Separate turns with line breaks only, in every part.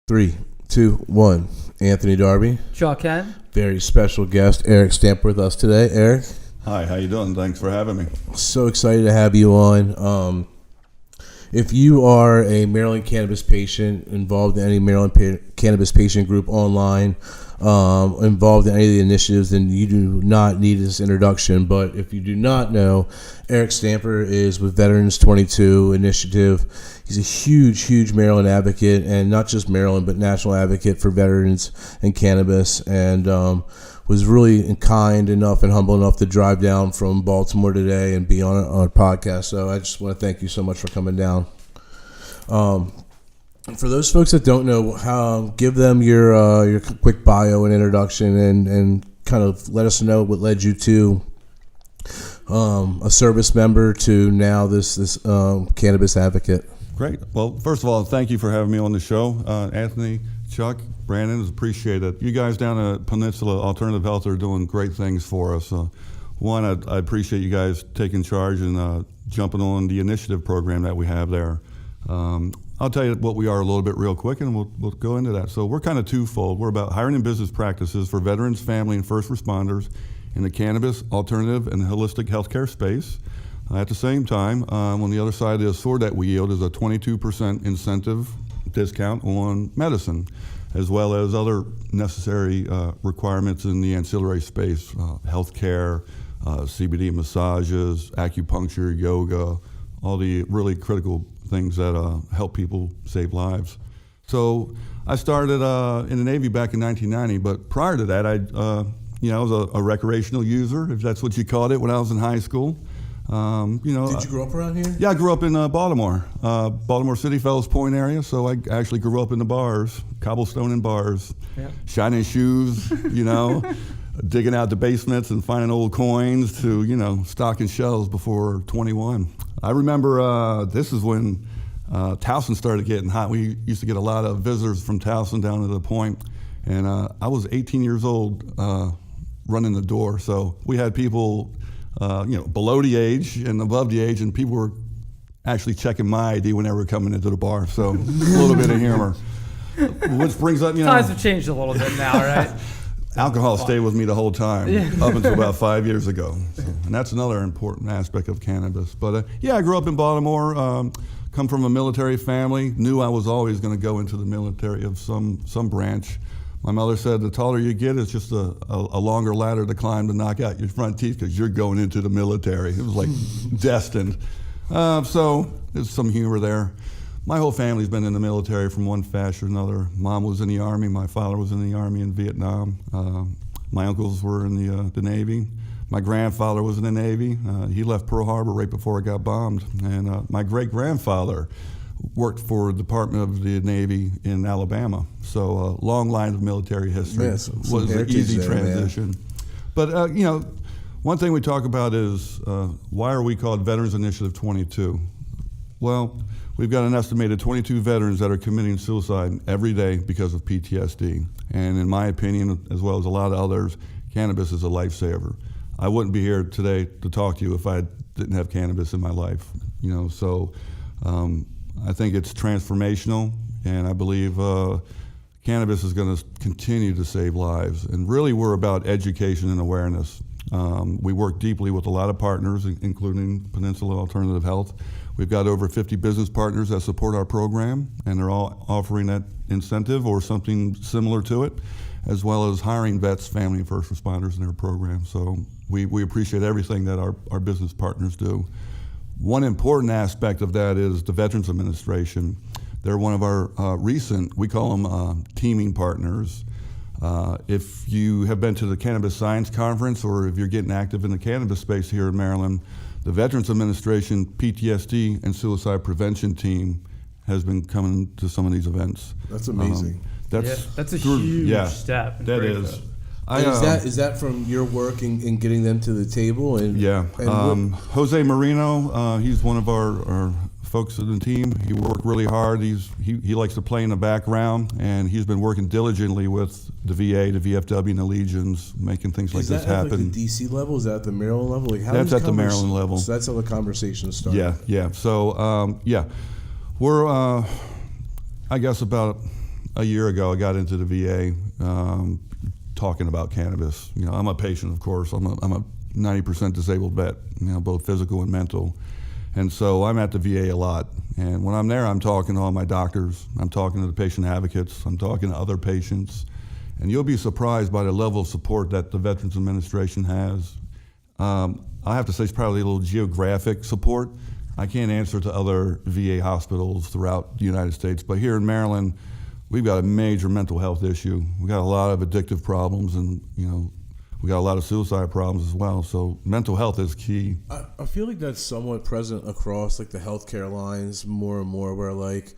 3, 2, 1. Anthony Darby.
Chuck Ken.
Very special guest, Eryck Stamper, with us today. Eryck.
Hi, how you doing? Thanks for having me.
So excited to have you on. If you are a Maryland cannabis patient, involved in any Maryland cannabis patient group online, involved in any of the initiatives, then you do not need this introduction. But if you do not know, Eryck Stamper is with Veterans 22 Initiative. He's a huge Maryland advocate, and not just Maryland, but national advocate for veterans and cannabis, and was really kind enough and humble enough to drive down from Baltimore today and be on our podcast. So I just want to thank you so much for coming down. For those folks that don't know, give them your quick bio and introduction, and kind of let us know what led you to a service member to now this cannabis advocate.
Great. Well, first of all, thank you for having me on the show. Anthony, Chuck, Brandon, it's appreciated. You guys down at Peninsula Alternative Health are doing great things for us. One, I appreciate you guys taking charge and jumping on the initiative program that we have there. I'll tell you what we are a little bit real quick, and we'll go into that. So we're kind of twofold. We're about hiring and business practices for veterans, family, and first responders in the cannabis, alternative, and holistic healthcare space. At the same time, on the other side of the sword that we yield is a 22% incentive discount on medicine, as well as other necessary requirements in the ancillary space, healthcare, CBD massages, acupuncture, yoga, all the really critical things that help people save lives. So I started in the Navy back in 1990, but prior to that, I was a recreational user, if that's what you called it, when I was in high school.
Did you grow up around here?
Yeah, I grew up in Baltimore, Baltimore City, Fells Point area. So I actually grew up in the bars, cobblestone and bars, shining shoes, digging out the basements and finding old coins to, stocking shelves before 21. I remember this is when Towson started getting hot. We used to get a lot of visitors from Towson down to the Point, and I was 18 years old running the door. So we had people below the age and above the age, and people were actually checking my ID when they were coming into the bar. So a little bit of humor. Which brings up,
times have changed a little bit now, right?
Alcohol stayed with me the whole time, up until about 5 years ago. So, and that's another important aspect of cannabis. But I grew up in Baltimore, come from a military family, knew I was always going to go into the military of some branch. My mother said the taller you get, it's just a longer ladder to climb to knock out your front teeth because you're going into the military. It was like destined. So there's some humor there. My whole family's been in the military from one fashion or another. Mom was in the Army. My father was in the Army in Vietnam. My uncles were in the Navy. My grandfather was in the Navy. He left Pearl Harbor right before it got bombed. And my great-grandfather worked for the Department of the Navy in Alabama. So long line of military history.
Yes,
was an easy transition. But, one thing we talk about is why are we called Veterans Initiative 22? Well, we've got an estimated 22 veterans that are committing suicide every day because of PTSD. And in my opinion, as well as a lot of others, cannabis is a lifesaver. I wouldn't be here today to talk to you if I didn't have cannabis in my life. So I think it's transformational, and I believe cannabis is going to continue to save lives. And really, we're about education and awareness. We work deeply with a lot of partners, including Peninsula Alternative Health. We've got over 50 business partners that support our program, and they're all offering that incentive or something similar to it, as well as hiring vets, family, and first responders in their program. So we appreciate everything that our business partners do. One important aspect of that is the Veterans Administration. They're one of our recent, we call them teaming partners. If you have been to the Cannabis Science Conference, or if you're getting active in the cannabis space here in Maryland, the Veterans Administration PTSD and suicide prevention team has been coming to some of these events.
That's amazing.
That's a huge step.
That is.
Is that from your work in getting them to the table?
Jose Marino, he's one of our folks in the team. He worked really hard. He likes to play in the background, and he's been working diligently with the VA, the VFW, and the Legions, making things like this happen. Is that at the DC level? Is that at the Maryland level? That's at the Maryland level.
So that's how the conversation started.
Yeah. So we're I guess about a year ago, I got into the VA talking about cannabis. You know, I'm a patient, of course. I'm a 90% disabled vet, you know, both physical and mental. And so I'm at the VA a lot. And when I'm there, I'm talking to all my doctors. I'm talking to the patient advocates. I'm talking to other patients. And you'll be surprised by the level of support that the Veterans Administration has. I have to say it's probably a little geographic support. I can't answer to other VA hospitals throughout the United States, but here in Maryland, we've got a major mental health issue. We've got a lot of addictive problems, and you know, we got a lot of suicide problems as well. So mental health is key.
I feel like that's somewhat present across like the healthcare lines more and more, where like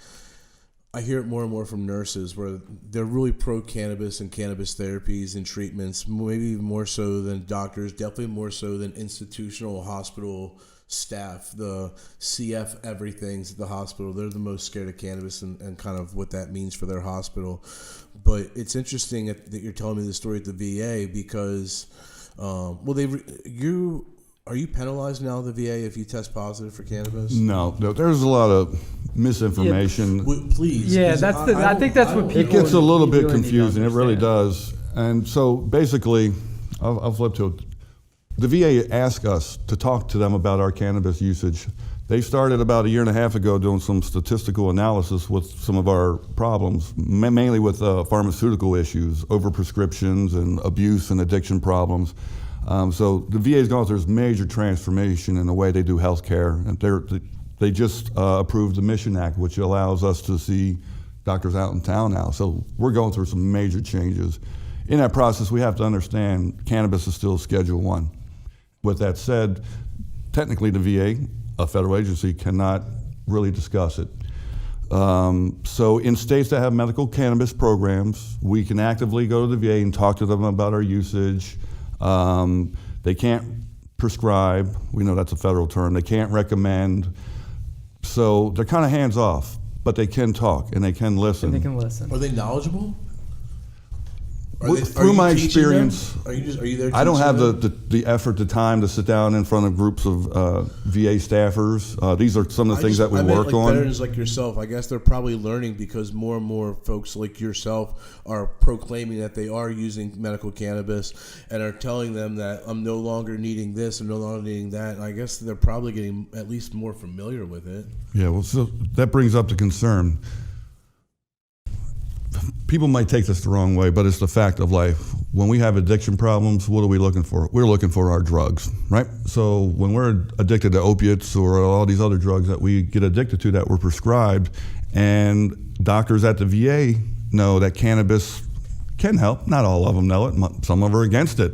I hear it more and more from nurses where they're really pro cannabis and cannabis therapies and treatments, maybe even more so than doctors, definitely more so than institutional hospital staff, the CF everythings at the hospital. They're the most scared of cannabis and kind of what that means for their hospital. But it's interesting that you're telling me the story at the VA because, are you penalized now at the VA if you test positive for cannabis?
No, there's a lot of misinformation.
Yeah, please.
Yeah, I think that's what people.
It gets a little bit
really
confusing. It really does. And so basically, I'll flip to it. The VA asked us to talk to them about our cannabis usage. They started about a year and a half ago doing some statistical analysis with some of our problems, mainly with pharmaceutical issues, overprescriptions and abuse and addiction problems. So the VA has gone through this major transformation in the way they do healthcare. And they just approved the Mission Act, which allows us to see doctors out in town now. So we're going through some major changes. In that process, we have to understand cannabis is still Schedule 1. With that said, technically the VA, a federal agency, cannot really discuss it. So in states that have medical cannabis programs, we can actively go to the VA and talk to them about our usage. They can't prescribe. We know that's a federal term. They can't recommend. So they're kind of hands off, but they can talk and they can listen.
Are
they knowledgeable?
Through my experience,
are you there?
I don't have the effort, the time to sit down in front of groups of VA staffers. These are some of the things that we work on.
Veterans like yourself, I guess they're probably learning because more and more folks like yourself are proclaiming that they are using medical cannabis and are telling them that I'm no longer needing this, I'm no longer needing that. And I guess they're probably getting at least more familiar with it.
Yeah, well, so that brings up the concern. People might take this the wrong way, but it's the fact of life. When we have addiction problems, what are we looking for? We're looking for our drugs, right? So when we're addicted to opiates or all these other drugs that we get addicted to that were prescribed, and doctors at the VA know that cannabis can help. Not all of them know it. Some of them are against it.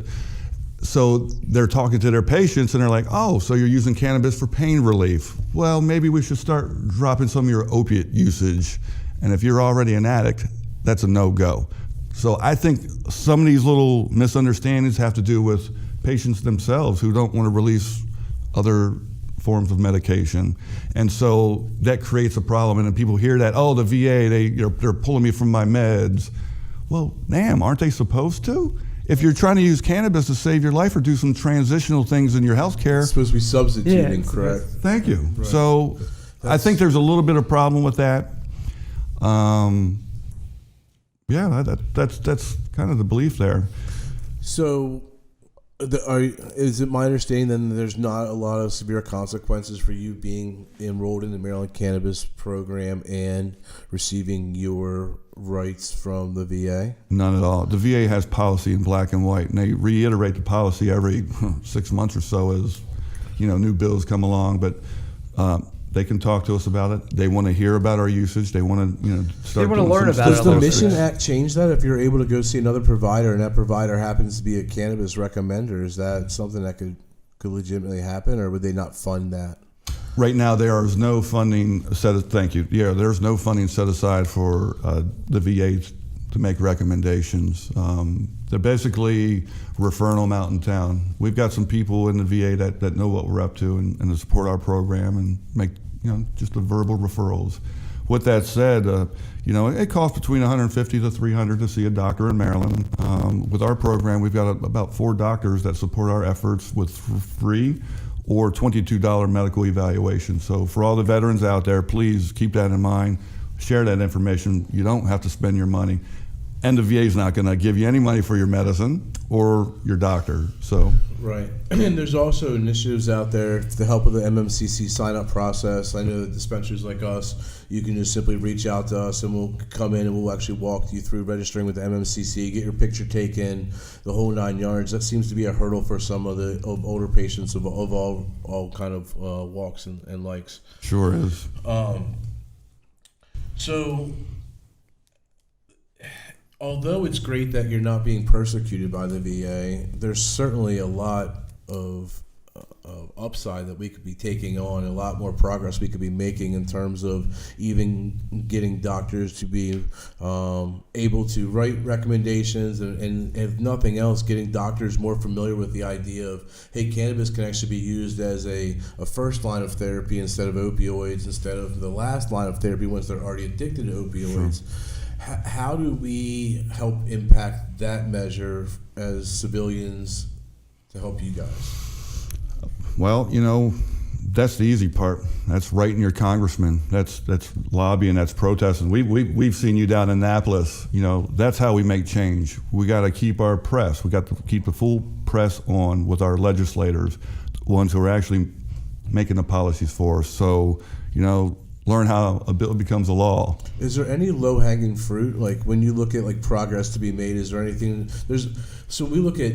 So they're talking to their patients and they're like, oh, so you're using cannabis for pain relief. Well, maybe we should start dropping some of your opiate usage. And if you're already an addict, that's a no-go. So I think some of these little misunderstandings have to do with patients themselves who don't want to release other forms of medication. And so that creates a problem. And then people hear that, oh, the VA, they're pulling me from my meds. Well, damn, aren't they supposed to? If you're trying to use cannabis to save your life or do some transitional things in your health care.
It's supposed to be substituting, correct?
Thank you. Right. So I think there's a little bit of problem with that. Yeah, that's kind of the belief there.
So, is it my understanding then that there's not a lot of severe consequences for you being enrolled in the Maryland Cannabis Program and receiving your rights from the VA?
None at all. The VA has policy in black and white, and they reiterate the policy every 6 months or so as new bills come along. But they can talk to us about it. They want to hear about our usage. They want to, start.
They want to learn about it.
Does the Mission Act change that? If you're able to go see another provider, and that provider happens to be a cannabis recommender, is that something that could legitimately happen, or would they not fund that?
Right now, there is no funding set. Thank you. Yeah, there's no funding set aside for the VA to make recommendations. They're basically referring them out in town. We've got some people in the VA that know what we're up to and to support our program and make just the verbal referrals. With that said, it costs between $150 to $300 to see a doctor in Maryland. With our program, we've got about 4 doctors that support our efforts with free or $22 medical evaluation. So for all the veterans out there, please keep that in mind. share that information. You don't have to spend your money. And the VA is not going to give you any money for your medicine or your doctor. So
right, and there's also initiatives out there to help with the MMCC sign-up process. I know that dispensaries like us, you can just simply reach out to us, and we'll come in and we'll actually walk you through registering with the MMCC, get your picture taken, the whole 9 yards. That seems to be a hurdle for some of the older patients of all kind of walks and likes.
Sure is.
So, although it's great that you're not being persecuted by the VA, there's certainly a lot of upside that we could be taking on, a lot more progress we could be making in terms of even getting doctors to be able to write recommendations and if nothing else, getting doctors more familiar with the idea of, hey, cannabis can actually be used as a first line of therapy instead of opioids, instead of the last line of therapy once they're already addicted to opioids. Sure. How do we help impact that measure as civilians to help you guys?
Well, that's the easy part. That's writing your congressman. That's lobbying. That's protesting. We've seen you down in Annapolis. That's how we make change. We got to keep our press. We got to keep the full press on with our legislators, the ones who are actually making the policies for us. So, learn how a bill becomes a law.
Is there any low-hanging fruit? Like when you look at like progress to be made, is there anything? So we look at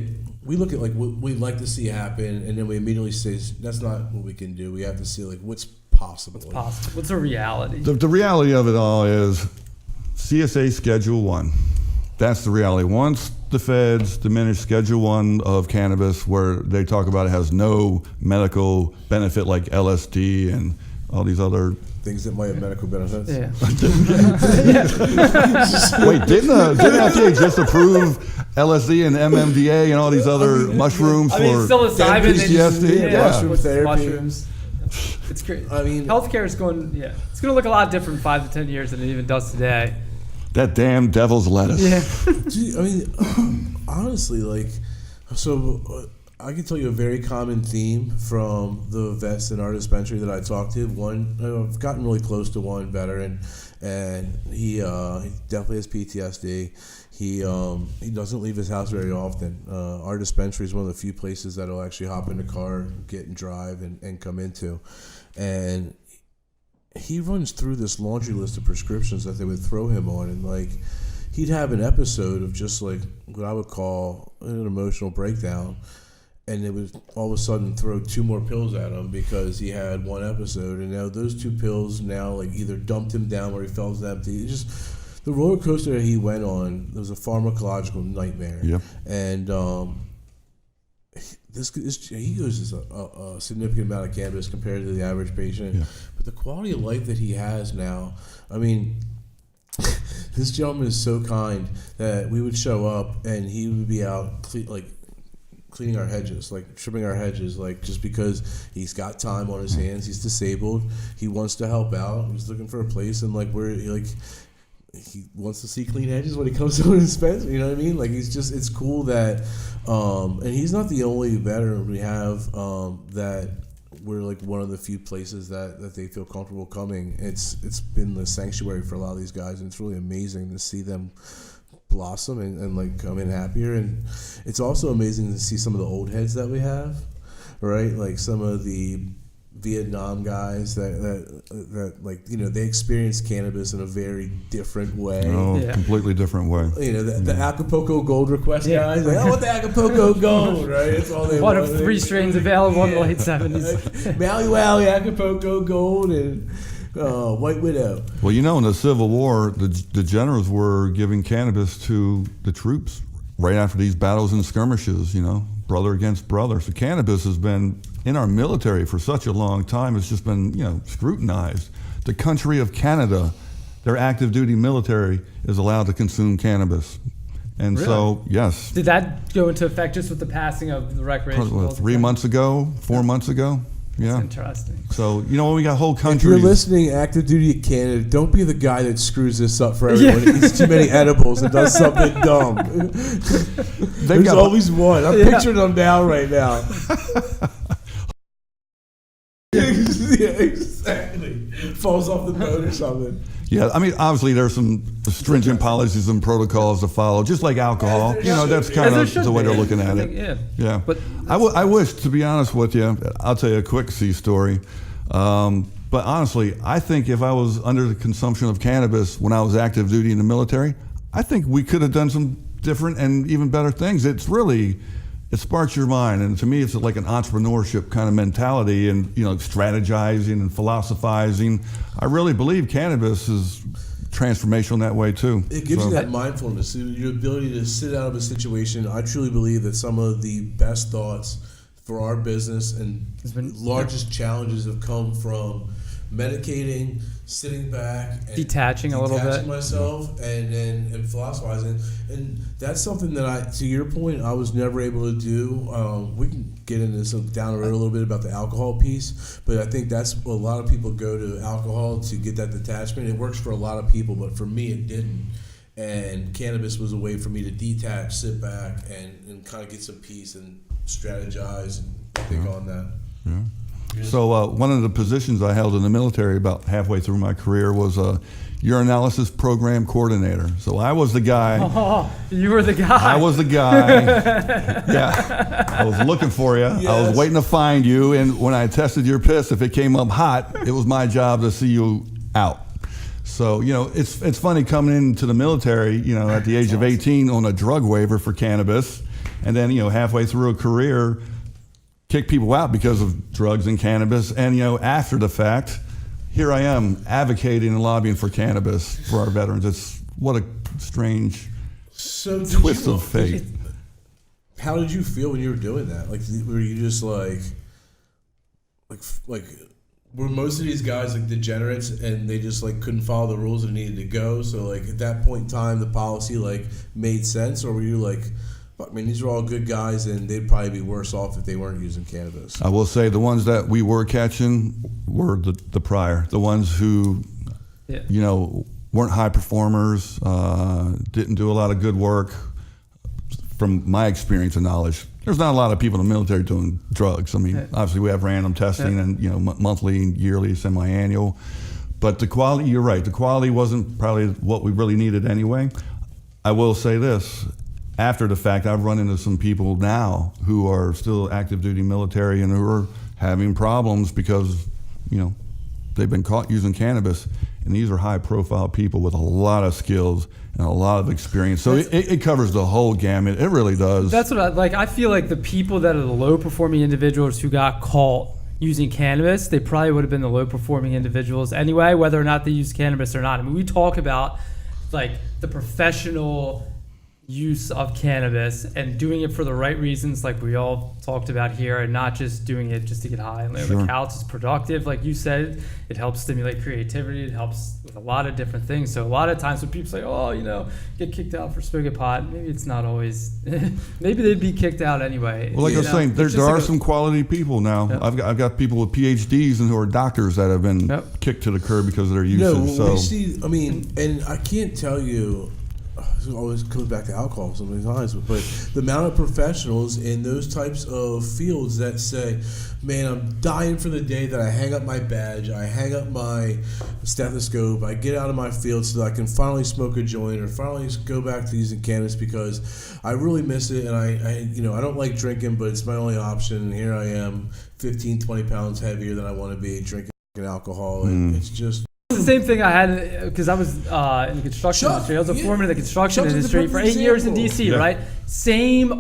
like what we'd like to see happen, and then we immediately say that's not what we can do. We have to see like what's possible.
What's possible? What's the reality?
The reality of it all is CSA Schedule 1. That's the reality. Once the feds diminish Schedule 1 of cannabis, where they talk about it has no medical benefit like LSD and all these other
things that might have medical benefits.
Yeah.
Wait, didn't FDA just approve LSD and MMDA and all these other mushrooms for
psilocybin,
PTSD?
Mushroom therapy.
Mushrooms. It's great. Healthcare is going. Yeah, it's going to look a lot different in 5 to 10 years than it even does today.
That damn devil's lettuce.
Yeah. Honestly, I can tell you a very common theme from the vets in our dispensary that I talked to. One, I've gotten really close to one veteran, and he definitely has PTSD. He doesn't leave his house very often. Our dispensary is one of the few places that he'll actually hop in the car, get and drive, and come into. And he runs through this laundry list of prescriptions that they would throw him on, and he'd have an episode of just like what I would call an emotional breakdown. And it would all of a sudden throw 2 more pills at him because he had one episode, and now those 2 pills either dumped him down where he felt empty. It's just the roller coaster that he went on was a pharmacological nightmare.
Yep.
And he uses a significant amount of cannabis compared to the average patient.
Yeah.
But the quality of life that he has now, this gentleman is so kind that we would show up and he would be out cleaning our hedges, trimming our hedges, just because he's got time on his hands. He's disabled. He wants to help out. He's looking for a place, and he wants to see clean hedges when he comes to his dispensary. You know what I mean? It's cool that, and he's not the only veteran we have that we're one of the few places that they feel comfortable coming. It's been the sanctuary for a lot of these guys, and it's really amazing to see them blossom and come in happier. And it's also amazing to see some of the old heads that we have, right? Like some of the Vietnam guys that they experience cannabis in a very different way.
Completely different way.
The Acapulco Gold request guys. I want the Acapulco Gold, right? It's all they want.
One of 3 strains available in the late 70s.
Maui Wowie, Acapulco Gold, and White Widow.
Well, in the Civil War, the generals were giving cannabis to the troops right after these battles and skirmishes, brother against brother. So cannabis has been in our military for such a long time. It's just been, scrutinized. The country of Canada, their active duty military is allowed to consume cannabis. And
really?
So, yes.
Did that go into effect just with the passing of the recreational?
3 months ago, 4 months ago? Yeah.
That's interesting.
So, when we got whole countries.
If you're listening, active duty in Canada, don't be the guy that screws this up for everyone. He eats too many edibles and does something dumb. There's always one. I'm picturing them down right now. Yeah, exactly. Falls off the boat or something.
Yeah, I mean, obviously there's some stringent policies and protocols to follow, just like alcohol. That's kind of the way they're looking at it. Yeah. But I wish, to be honest with you, I'll tell you a quick C story. But honestly, I think if I was under the consumption of cannabis when I was active duty in the military, I think we could have done some different and even better things. It sparks your mind, and to me, it's like an entrepreneurship kind of mentality, and strategizing and philosophizing. I really believe cannabis is transformational in that way too.
It gives you that mindfulness, your ability to sit out of a situation. I truly believe that some of the best thoughts for our business and largest challenges have come from medicating, sitting back, and
detaching a little bit,
myself, and philosophizing, and that's something that to your point, I was never able to do. We can get into some down the road a little bit about the alcohol piece, but I think that's a lot of people go to alcohol to get that detachment. It works for a lot of people, but for me, it didn't. And cannabis was a way for me to detach, sit back, and kind of get some peace and strategize and think on that.
Yeah. So one of the positions I held in the military about halfway through my career was a urinalysis program coordinator. So I was the guy.
Oh, you were the guy.
I was the guy. Yeah. I was looking for you. Yes. I was waiting to find you. And when I tested your piss, if it came up hot, it was my job to see you out. So, it's funny coming into the military, at the age of 18 on a drug waiver for cannabis. And then, halfway through a career, kick people out because of drugs and cannabis, and after the fact, here I am advocating and lobbying for cannabis for our veterans. It's what a strange twist of fate.
How did you feel when you were doing that? Like, were you just like were most of these guys like degenerates and they just like couldn't follow the rules and needed to go? So like at that point in time, the policy like made sense, or were you like, I mean, these are all good guys, and they'd probably be worse off if they weren't using cannabis?
I will say the ones that we were catching were the prior, the ones who, weren't high performers, didn't do a lot of good work. From my experience and knowledge, there's not a lot of people in the military doing drugs. I mean, obviously we have random testing and monthly, yearly, semi-annual, but the quality, you're right, the quality wasn't probably what we really needed anyway. I will say this. After the fact, I've run into some people now who are still active duty military and who are having problems because, they've been caught using cannabis. And these are high profile people with a lot of skills and a lot of experience. So it covers the whole gamut. It really does.
That's what I feel like the people that are the low performing individuals who got caught using cannabis, they probably would have been the low performing individuals anyway, whether or not they use cannabis or not. I mean, we talk about like the professional use of cannabis and doing it for the right reasons, like we all talked about here, and not just doing it just to get high. And the couch is productive, like you said. It helps stimulate creativity. It helps with a lot of different things. So a lot of times when people say, get kicked out for smoking pot, maybe it's not always. Maybe they'd be kicked out anyway.
Well, like I was saying, there are some quality people now. Yep. I've got people with PhDs and who are doctors that have been kicked to the curb because of their usage.
We see. I mean, and I can't tell you. It always comes back to alcohol sometimes, but the amount of professionals in those types of fields that say, man, I'm dying for the day that I hang up my badge, I hang up my stethoscope, I get out of my field so that I can finally smoke a joint or finally go back to using cannabis because I really miss it, and I don't like drinking, but it's my only option, and here I am 15, 20 pounds heavier than I want to be drinking alcohol, and it's just...
The same thing I had because I was in the construction industry. I was a foreman in the construction industry for 8 years in DC, right?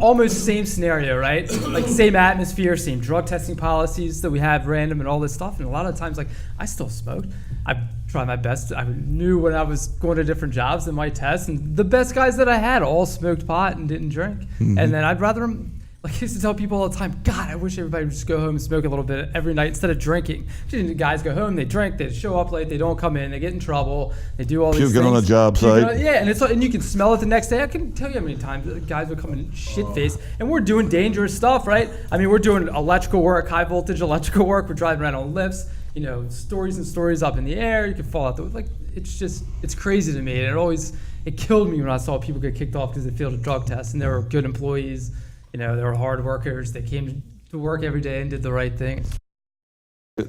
Almost same scenario, right? Like same atmosphere, same drug testing policies that we have random and all this stuff. And a lot of times, like I still smoked. I tried my best. I knew when I was going to different jobs in my tests, and the best guys that I had all smoked pot and didn't drink. Mm-hmm. And then I'd rather them. Like I used to tell people all the time, God, I wish everybody would just go home and smoke a little bit every night instead of drinking. The guys go home, they drink, they show up late, they don't come in, they get in trouble, they do all these things.
Get on a job site.
And you can smell it the next day. I can tell you how many times the guys would come in shit-faced, and we're doing dangerous stuff, right? I mean, we're doing electrical work, high-voltage electrical work. We're driving around on lifts, stories and stories up in the air. You can fall out it's crazy to me. And it killed me when I saw people get kicked off because they failed a drug test, and they were good employees. They were hard workers. They came to work every day and did the right thing.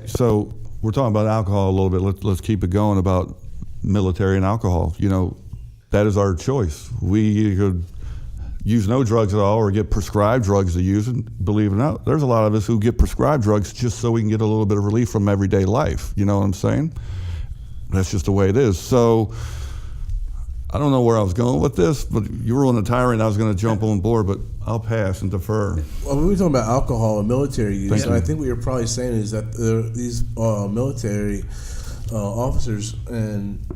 So we're talking about alcohol a little bit. Let's keep it going about military and alcohol. That is our choice. We could use no drugs at all or get prescribed drugs to use. And believe it or not, there's a lot of us who get prescribed drugs just so we can get a little bit of relief from everyday life. You know what I'm saying? That's just the way it is. So I don't know where I was going with this, but you were on a tirade and I was going to jump on board, but I'll pass and defer.
Well, we were talking about alcohol and military use,
Thank
and
you.
I think what you're probably saying is that these military officers and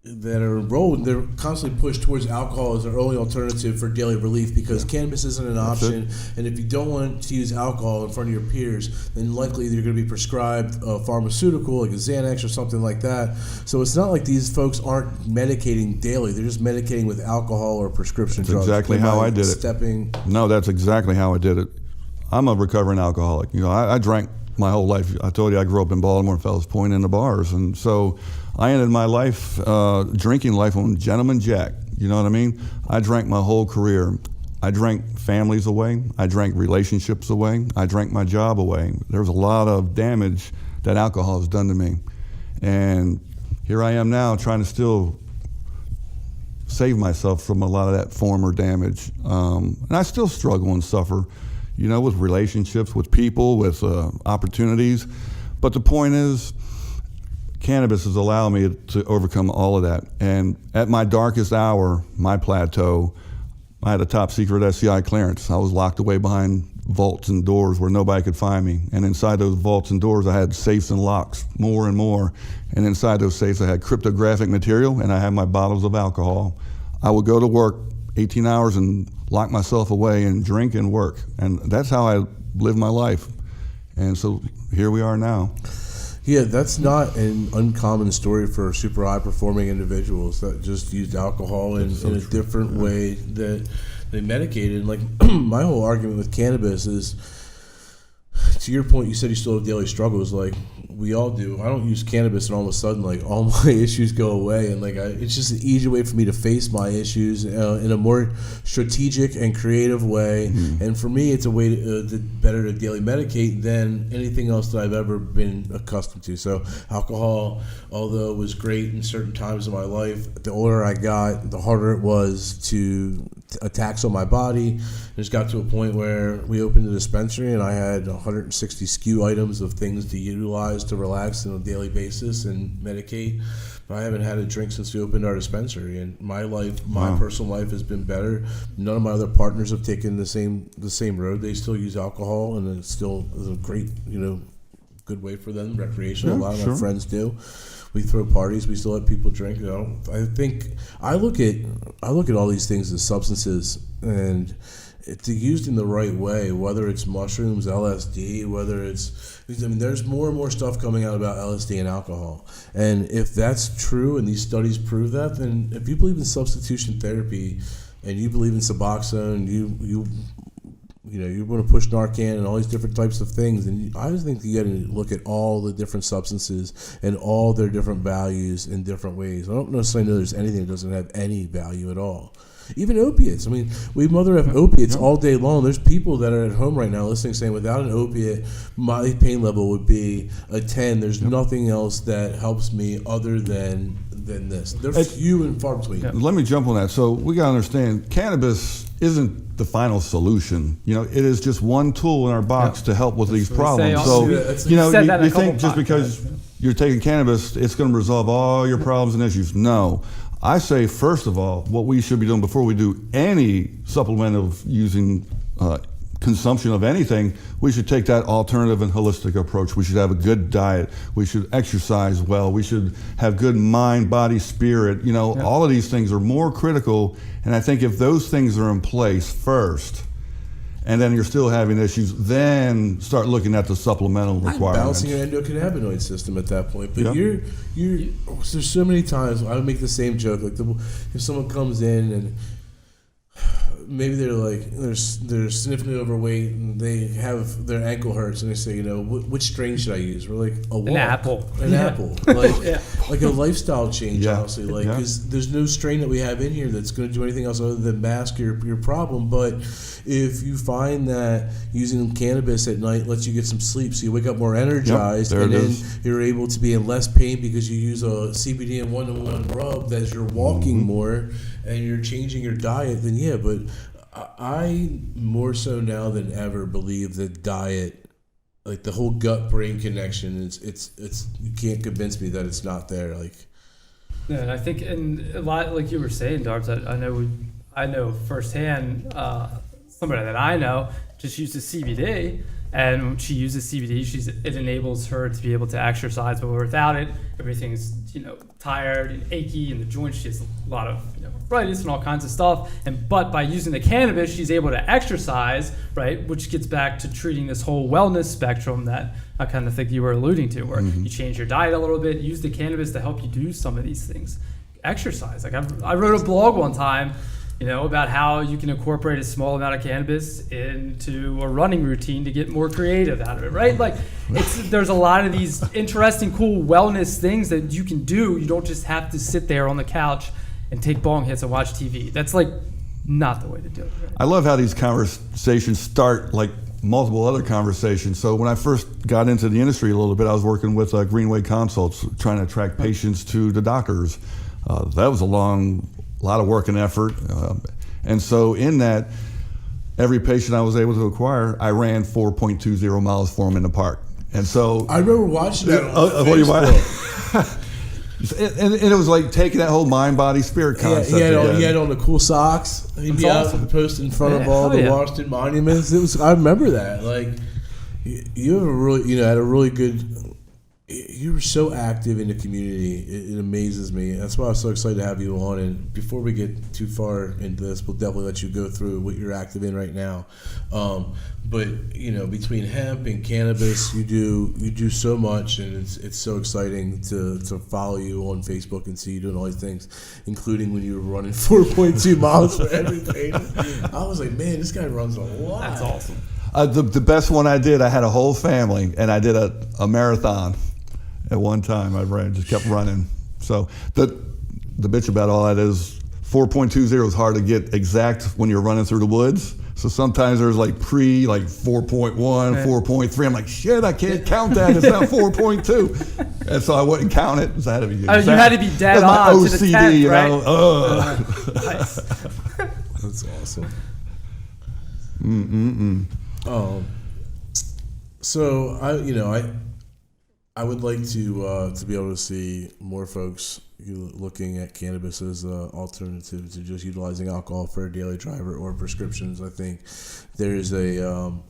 that are enrolled, they're constantly pushed towards alcohol as their only alternative for daily relief because cannabis isn't an option. And if you don't want to use alcohol in front of your peers, then likely you're going to be prescribed a pharmaceutical like a Xanax or something like that. So it's not like these folks aren't medicating daily; they're just medicating with alcohol or prescription
That's
drugs.
exactly how I did it. No, that's exactly how I did it. I'm a recovering alcoholic. I drank my whole life. I told you I grew up in Baltimore, Fells Point, in the bars, and so I ended my life, drinking life on Gentleman Jack. You know what I mean? I drank my whole career. I drank families away. I drank relationships away. I drank my job away. There was a lot of damage that alcohol has done to me. And here I am now trying to still save myself from a lot of that former damage. And I still struggle and suffer, with relationships, with people, with opportunities. But the point is, cannabis has allowed me to overcome all of that. And at my darkest hour, my plateau, I had a top secret SCI clearance. I was locked away behind vaults and doors where nobody could find me. And inside those vaults and doors, I had safes and locks, more and more. And inside those safes, I had cryptographic material and I had my bottles of alcohol. I would go to work 18 hours and lock myself away and drink and work. And that's how I lived my life. And so here we are now.
Yeah, that's not an uncommon story for super high performing individuals that just used alcohol in a different way that they medicated. And like my whole argument with cannabis is, to your point, you said you still have daily struggles. Like we all do. I don't use cannabis and all of a sudden like all my issues go away. And like it's just an easier way for me to face my issues in a more strategic and creative way. Mm-hmm. And for me, it's a way to better to daily medicate than anything else that I've ever been accustomed to. So alcohol, although it was great in certain times of my life, the older I got, the harder it was to attacks on my body. It just got to a point where we opened a dispensary and I had 160 SKU items of things to utilize to relax on a daily basis and medicate. But I haven't had a drink since we opened our dispensary, and my life, my personal life, has been better. None of my other partners have taken the same road. They still use alcohol, and it still is a great, good way for them, recreational. A lot of my friends do. We throw parties. We still have people drink. I think I look at all these things as substances, and it's used in the right way. Whether it's mushrooms, LSD, there's more and more stuff coming out about LSD and alcohol. And if that's true, and these studies prove that, then if you believe in substitution therapy, and you believe in Suboxone, you want to push Narcan and all these different types of things, and I just think you got to look at all the different substances and all their different values in different ways. I don't necessarily know there's anything that doesn't have any value at all. Even opiates. I mean, we mother have opiates all day long. There's people that are at home right now listening saying, without an opiate, my pain level would be a 10. There's nothing else that helps me other than this. They're few and far between.
Let me jump on that. So we got to understand, cannabis isn't the final solution. It is just one tool in our box to help with these problems. So, you think just because you're taking cannabis, it's going to resolve all your problems and issues. No. I say, first of all, what we should be doing before we do any supplement of using consumption of anything, we should take that alternative and holistic approach. We should have a good diet. We should exercise well. We should have good mind, body, spirit. All of these things are more critical. And I think if those things are in place first, and then you're still having issues, then start looking at the supplemental requirements.
Balancing your endocannabinoid system at that point. But there's so many times I would make the same joke. Like if someone comes in and maybe they're significantly overweight and they have their ankle hurts and they say, which strain should I use? We're like, an apple. Like, like a lifestyle change,
Yeah.
honestly. Like, because there's no strain that we have in here that's going to do anything else other than mask your problem. But if you find that using cannabis at night lets you get some sleep, so you wake up more energized,
There
and
it
then
is.
you're able to be in less pain because you use a CBD and one-to-one rub as you're walking more and you're changing your diet, then yeah. But I more so now than ever believe that diet, like the whole gut-brain connection, it's you can't convince me that it's not there. Like,
Yeah, and I think, and a lot like you were saying, Darbs, I know firsthand, somebody that I know just uses CBD, and when she uses CBD, it enables her to be able to exercise, but without it, everything's tired and achy in the joints. She has a lot of arthritis and all kinds of stuff. But by using the cannabis, she's able to exercise, right? Which gets back to treating this whole wellness spectrum that I kind of think you were alluding to, where you change your diet a little bit, use the cannabis to help you do some of these things. Exercise. Like I wrote a blog one time, about how you can incorporate a small amount of cannabis into a running routine to get more creative out of it, right? Like there's a lot of these interesting, cool wellness things that you can do. You don't just have to sit there on the couch and take bong hits and watch TV. That's like not the way to do it. Right?
I love how these conversations start like multiple other conversations. So when I first got into the industry a little bit, I was working with Greenway Consults, trying to attract patients to the doctors. That was a lot of work and effort. And so in that, every patient I was able to acquire, I ran 4.20 miles for them in the park. And so
I remember watching that on
what do you
Facebook.
And it was like taking that whole mind, body, spirit concept.
He had on the cool socks. He'd be out posting in front of all the Washington monuments. I remember that. Like, you have had a really good. You were so active in the community. It amazes me. That's why I was so excited to have you on. And before we get too far into this, we'll definitely let you go through what you're active in right now. But between hemp and cannabis, you do so much, and it's so exciting to follow you on Facebook and see you doing all these things, including when you were running 4.2 miles for every patient. I was like, man, this guy runs a lot.
That's awesome.
The best one I did, I had a whole family, and I did a marathon at one time. I just kept running. So the bitch about all that is 4.20 is hard to get exact when you're running through the woods. So sometimes there's like 4.1, 4.3. I'm like, shit, I can't count that. It's not 4.2. And so I wouldn't count it. So I had to be
you had to be dead on to the 10th, right?
Nice.
That's awesome. So I would like to be able to see more folks looking at cannabis as an alternative to just utilizing alcohol for a daily driver or prescriptions. I think there's I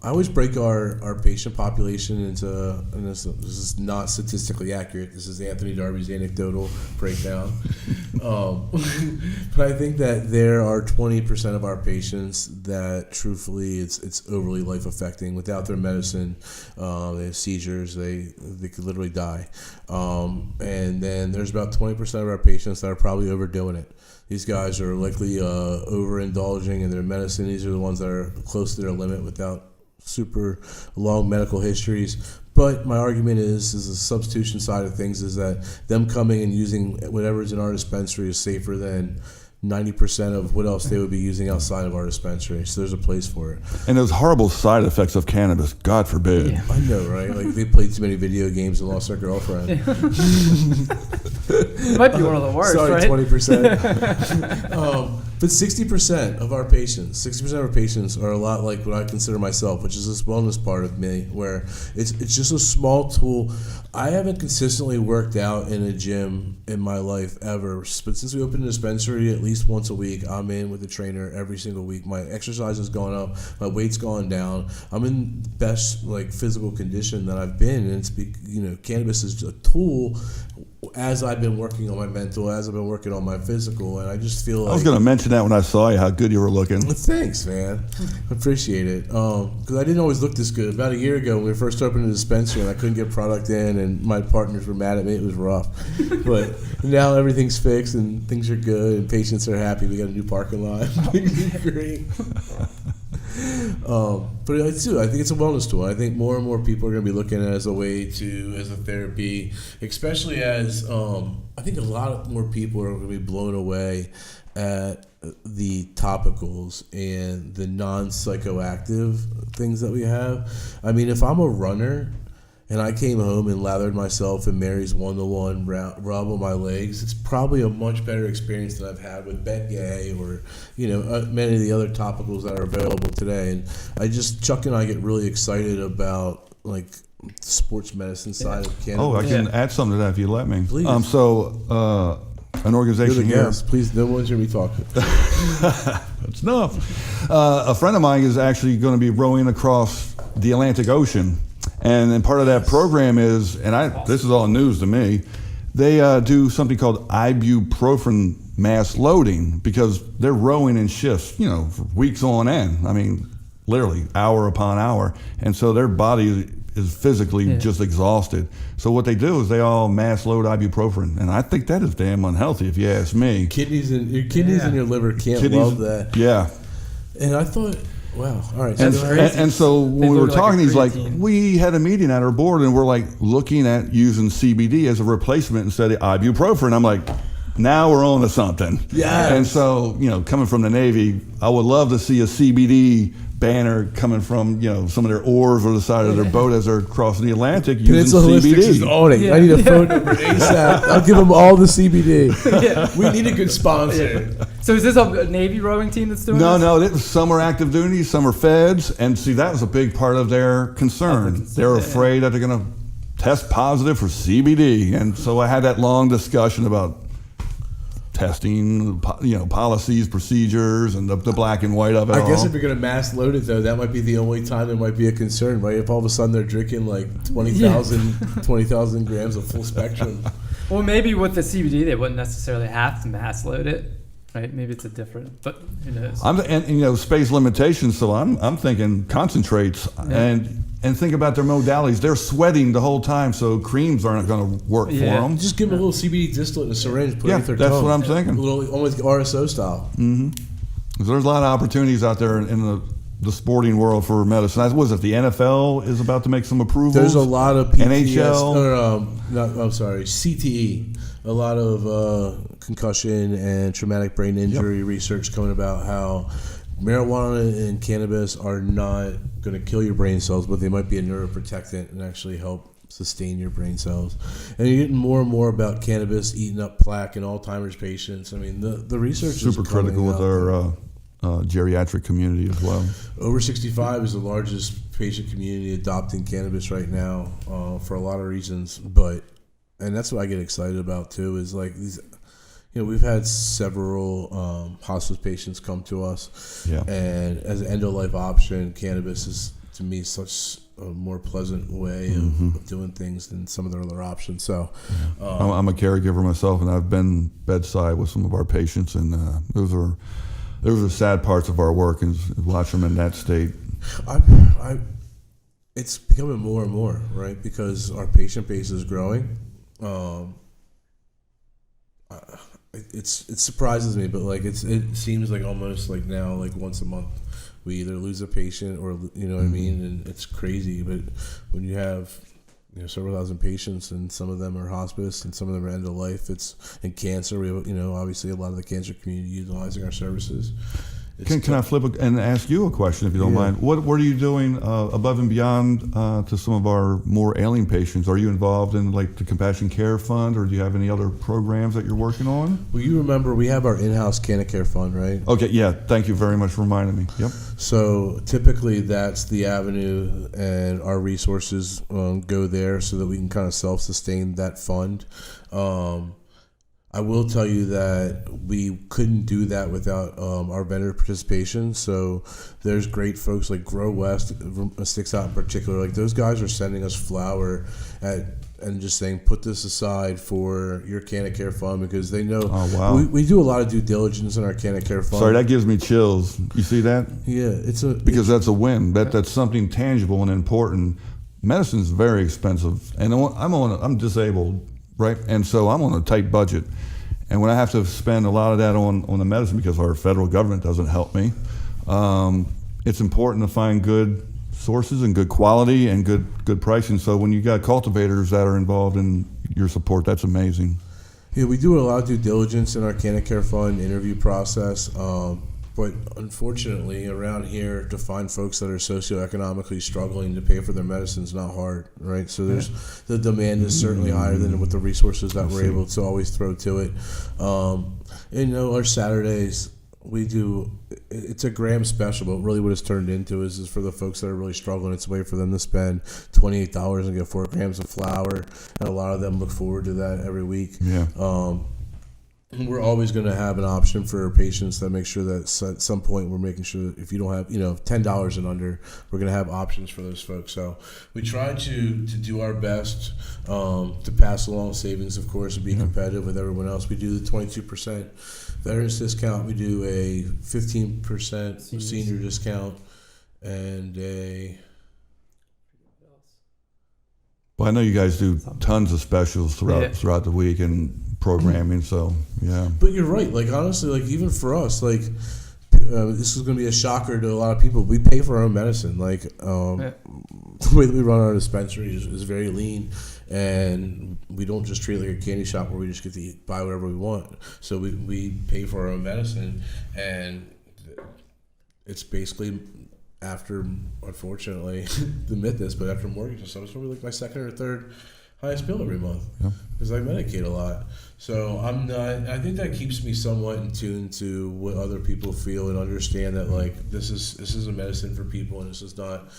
always break our patient population into, and this is not statistically accurate, this is Anthony Darby's anecdotal breakdown. But I think that there are 20% of our patients that truthfully it's overly life affecting. Without their medicine, they have seizures, they could literally die. And then there's about 20% of our patients that are probably overdoing it. These guys are likely overindulging in their medicine. These are the ones that are close to their limit without super long medical histories. But my argument is the substitution side of things is that them coming and using whatever's in our dispensary is safer than 90% of what else they would be using outside of our dispensary. So there's a place for it.
And those horrible side effects of cannabis, God forbid.
Yeah.
I know, right? Like they played too many video games and lost their girlfriend.
Might be one of the worst,
Sorry,
right?
20%. But 60% of our patients are a lot like what I consider myself, which is this wellness part of me, where it's just a small tool. I haven't consistently worked out in a gym in my life ever, but since we opened a dispensary at least once a week, I'm in with a trainer every single week. My exercise has gone up, my weight's gone down. I'm in the best physical condition that I've been, and it's cannabis is a tool. As I've been working on my mental, as I've been working on my physical, and I just feel like...
I was going to mention that when I saw you, how good you were looking.
Thanks, man. I appreciate it. Because I didn't always look this good. About a year ago, when we first opened the dispensary, and I couldn't get product in, and my partners were mad at me. It was rough. But now everything's fixed, and things are good, and patients are happy. We got a new parking lot. Great. But I think it's a wellness tool. I think more and more people are going to be looking at it as a way as a therapy, especially as I think a lot more people are going to be blown away at the topicals and the non-psychoactive things that we have. I mean, if I'm a runner and I came home and lathered myself in Mary's 1-to-1 rub on my legs, it's probably a much better experience than I've had with Bengay or, many of the other topicals that are available today. And Chuck and I get really excited about, like, sports medicine side of cannabis.
Oh, I can add something to that if you let me.
Please.
An organization here.
Please, no one's hear me talk.
That's enough. A friend of mine is actually going to be rowing across the Atlantic Ocean. And then part of that program is, this is all news to me, they do something called ibuprofen mass loading because they're rowing in shifts, for weeks on end. I mean, literally hour upon hour. And so their body is physically just exhausted. So what they do is they all mass load ibuprofen. And I think that is damn unhealthy if you ask me.
Your kidneys and your liver can't love that.
Yeah.
And I thought, wow, all right.
And so when we were talking, he's like, we had a meeting at our board and we're like looking at using CBD as a replacement instead of ibuprofen. I'm like, now we're on to something.
Yeah.
And so, coming from the Navy, I would love to see a CBD banner coming from, some of their oars or the side of their boat as they're crossing the Atlantic using CBD.
On it. I need a phone number ASAP. I'll give them all the CBD. We need a good sponsor.
So is this a Navy rowing team that's doing this?
No, some are active duty, some are feds, and see, that was a big part of their concern. They're afraid that they're going to test positive for CBD, and so I had that long discussion about testing, policies, procedures, and the black and white of it.
I guess if you're going to mass load it, though, that might be the only time there might be a concern, right? If all of a sudden they're drinking like 20,000 grams of full spectrum.
Well, maybe with the CBD, they wouldn't necessarily have to mass load it, right? Maybe it's a different, but who knows?
Space limitations. So I'm thinking concentrates and think about their modalities. They're sweating the whole time, so creams aren't going to work for them.
Just give them a little CBD distillate in a syringe, put it with their
that's
tongue.
what I'm thinking.
A little, almost RSO style.
Mm-hmm. There's a lot of opportunities out there in the sporting world for medicine. Was it the NFL is about to make some approvals?
There's a lot of PTS,
NHL.
CTE. A lot of concussion and traumatic brain injury research coming about how marijuana and cannabis are not going to kill your brain cells, but they might be a neuroprotectant and actually help sustain your brain cells. And you're getting more and more about cannabis eating up plaque in Alzheimer's patients. I mean, the research is
super critical with our geriatric community as well.
Over 65 is the largest patient community adopting cannabis right now for a lot of reasons, and that's what I get excited about too, is like these, we've had several hospice patients come to us, and as an end-of-life option, cannabis is, to me, such a more pleasant way of doing things than some of their other options. So,
I'm a caregiver myself, and I've been bedside with some of our patients, and those are the sad parts of our work, is watch them in that state.
It's becoming more and more, right? Because our patient base is growing. It surprises me, but like it seems like almost like now, like once a month, we either lose a patient or what I mean, and it's crazy. But when you have several thousand patients, and some of them are hospice, and some of them are end of life, it's in cancer. We have obviously a lot of the cancer community utilizing our services.
Can I flip and ask you a question, if you don't mind? What are you doing above and beyond to some of our more ailing patients? Are you involved in like the Compassion Care Fund, or do you have any other programs that you're working on?
Well, you remember we have our in-house Canna Care Fund, right?
Okay, yeah. Thank you very much for reminding me. Yep.
So typically that's the avenue, and our resources go there so that we can kind of self-sustain that fund. I will tell you that we couldn't do that without our vendor participation. So there's great folks like Grow West sticks out in particular. Like those guys are sending us flour and just saying, put this aside for your Canna Care Fund, because they know we do a lot of due diligence in our Canna Care Fund.
Sorry, that gives me chills. You see that?
Yeah,
because that's a win. That's something tangible and important. Medicine is very expensive, and I'm disabled. Right, and so I'm on a tight budget, and when I have to spend a lot of that on the medicine because our federal government doesn't help me, it's important to find good sources and good quality and good pricing. So when you got cultivators that are involved in your support, that's amazing.
Yeah, we do a lot of due diligence in our Canna Care Fund interview process. But unfortunately, around here, to find folks that are socioeconomically struggling to pay for their medicine is not hard, right? So the demand is certainly higher than with the resources that we're able to always throw to it. And our Saturdays, it's a gram special, but really what it's turned into is for the folks that are really struggling. It's a way for them to spend $28 and get 4 grams of flour, and a lot of them look forward to that every week.
Yeah.
We're always going to have an option for our patients that make sure that at some point we're making sure that if you don't have, $10 and under, we're going to have options for those folks. So we try to do our best to pass along savings, of course, and be competitive with everyone else. We do the 22% veterans discount. We do a 15% senior discount and a...
Well, I know you guys do tons of specials throughout the week and programming, so yeah.
But you're right. Like honestly, like even for us, like this is going to be a shocker to a lot of people. We pay for our own medicine. Like the way that we run our dispensary is very lean, and we don't just treat it like a candy shop where we just get to buy whatever we want. So we pay for our own medicine, and it's basically after, unfortunately, the myth is, but after mortgage and stuff, it's probably like my second or third highest bill every month because I medicate a lot. So I think that keeps me somewhat in tune to what other people feel and understand that like this is a medicine for people, and this is not,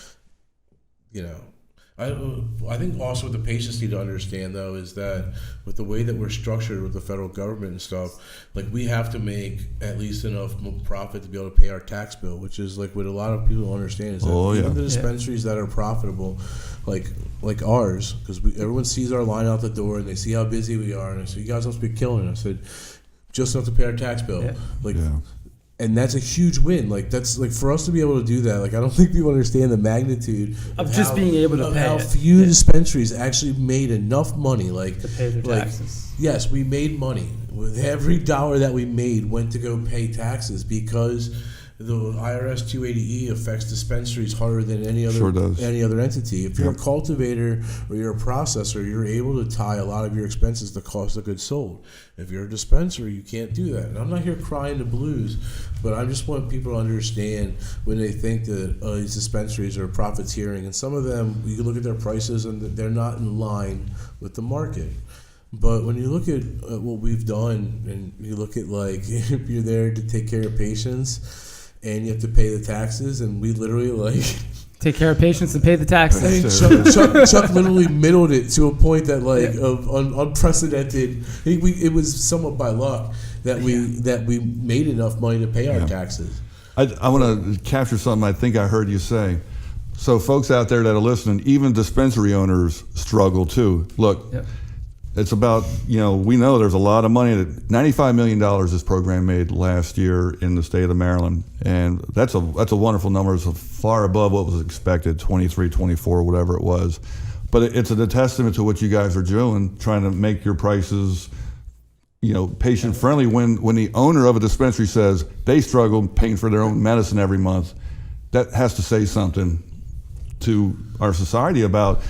I think also what the patients need to understand though is that with the way that we're structured with the federal government and stuff, like we have to make at least enough profit to be able to pay our tax bill, which is like what a lot of people don't understand is that even the dispensaries that are profitable, like ours, because everyone sees our line out the door and they see how busy we are, and they say, you guys must be killing us. I said, just enough to pay our tax bill. And that's a huge win. Like that's like for us to be able to do that. Like I don't think people understand the magnitude
of just being able to pay.
How few dispensaries actually made enough money, like
to pay their taxes.
Yes, we made money. With every dollar that we made went to go pay taxes because the IRS 280E affects dispensaries harder than any other entity. If you're a cultivator or you're a processor, you're able to tie a lot of your expenses to cost of goods sold. If you're a dispenser, you can't do that. And I'm not here crying the blues, but I just want people to understand when they think that these dispensaries are profiteering, and some of them, you look at their prices and they're not in line with the market. But when you look at what we've done, and you look at like if you're there to take care of patients and you have to pay the taxes, and we literally like
take care of patients and pay the taxes.
I mean, Chuck literally middled it to a point that like of unprecedented. It was somewhat by luck that we made enough money to pay our taxes.
I want to capture something I think I heard you say. So folks out there that are listening, even dispensary owners struggle too. Look. It's about, we know there's a lot of money. $95 million this program made last year in the state of Maryland. And that's a wonderful number. It's far above what was expected, 23, 24, whatever it was. But it's a testament to what you guys are doing, trying to make your prices, patient friendly. When the owner of a dispensary says they struggle paying for their own medicine every month, that has to say something to our society about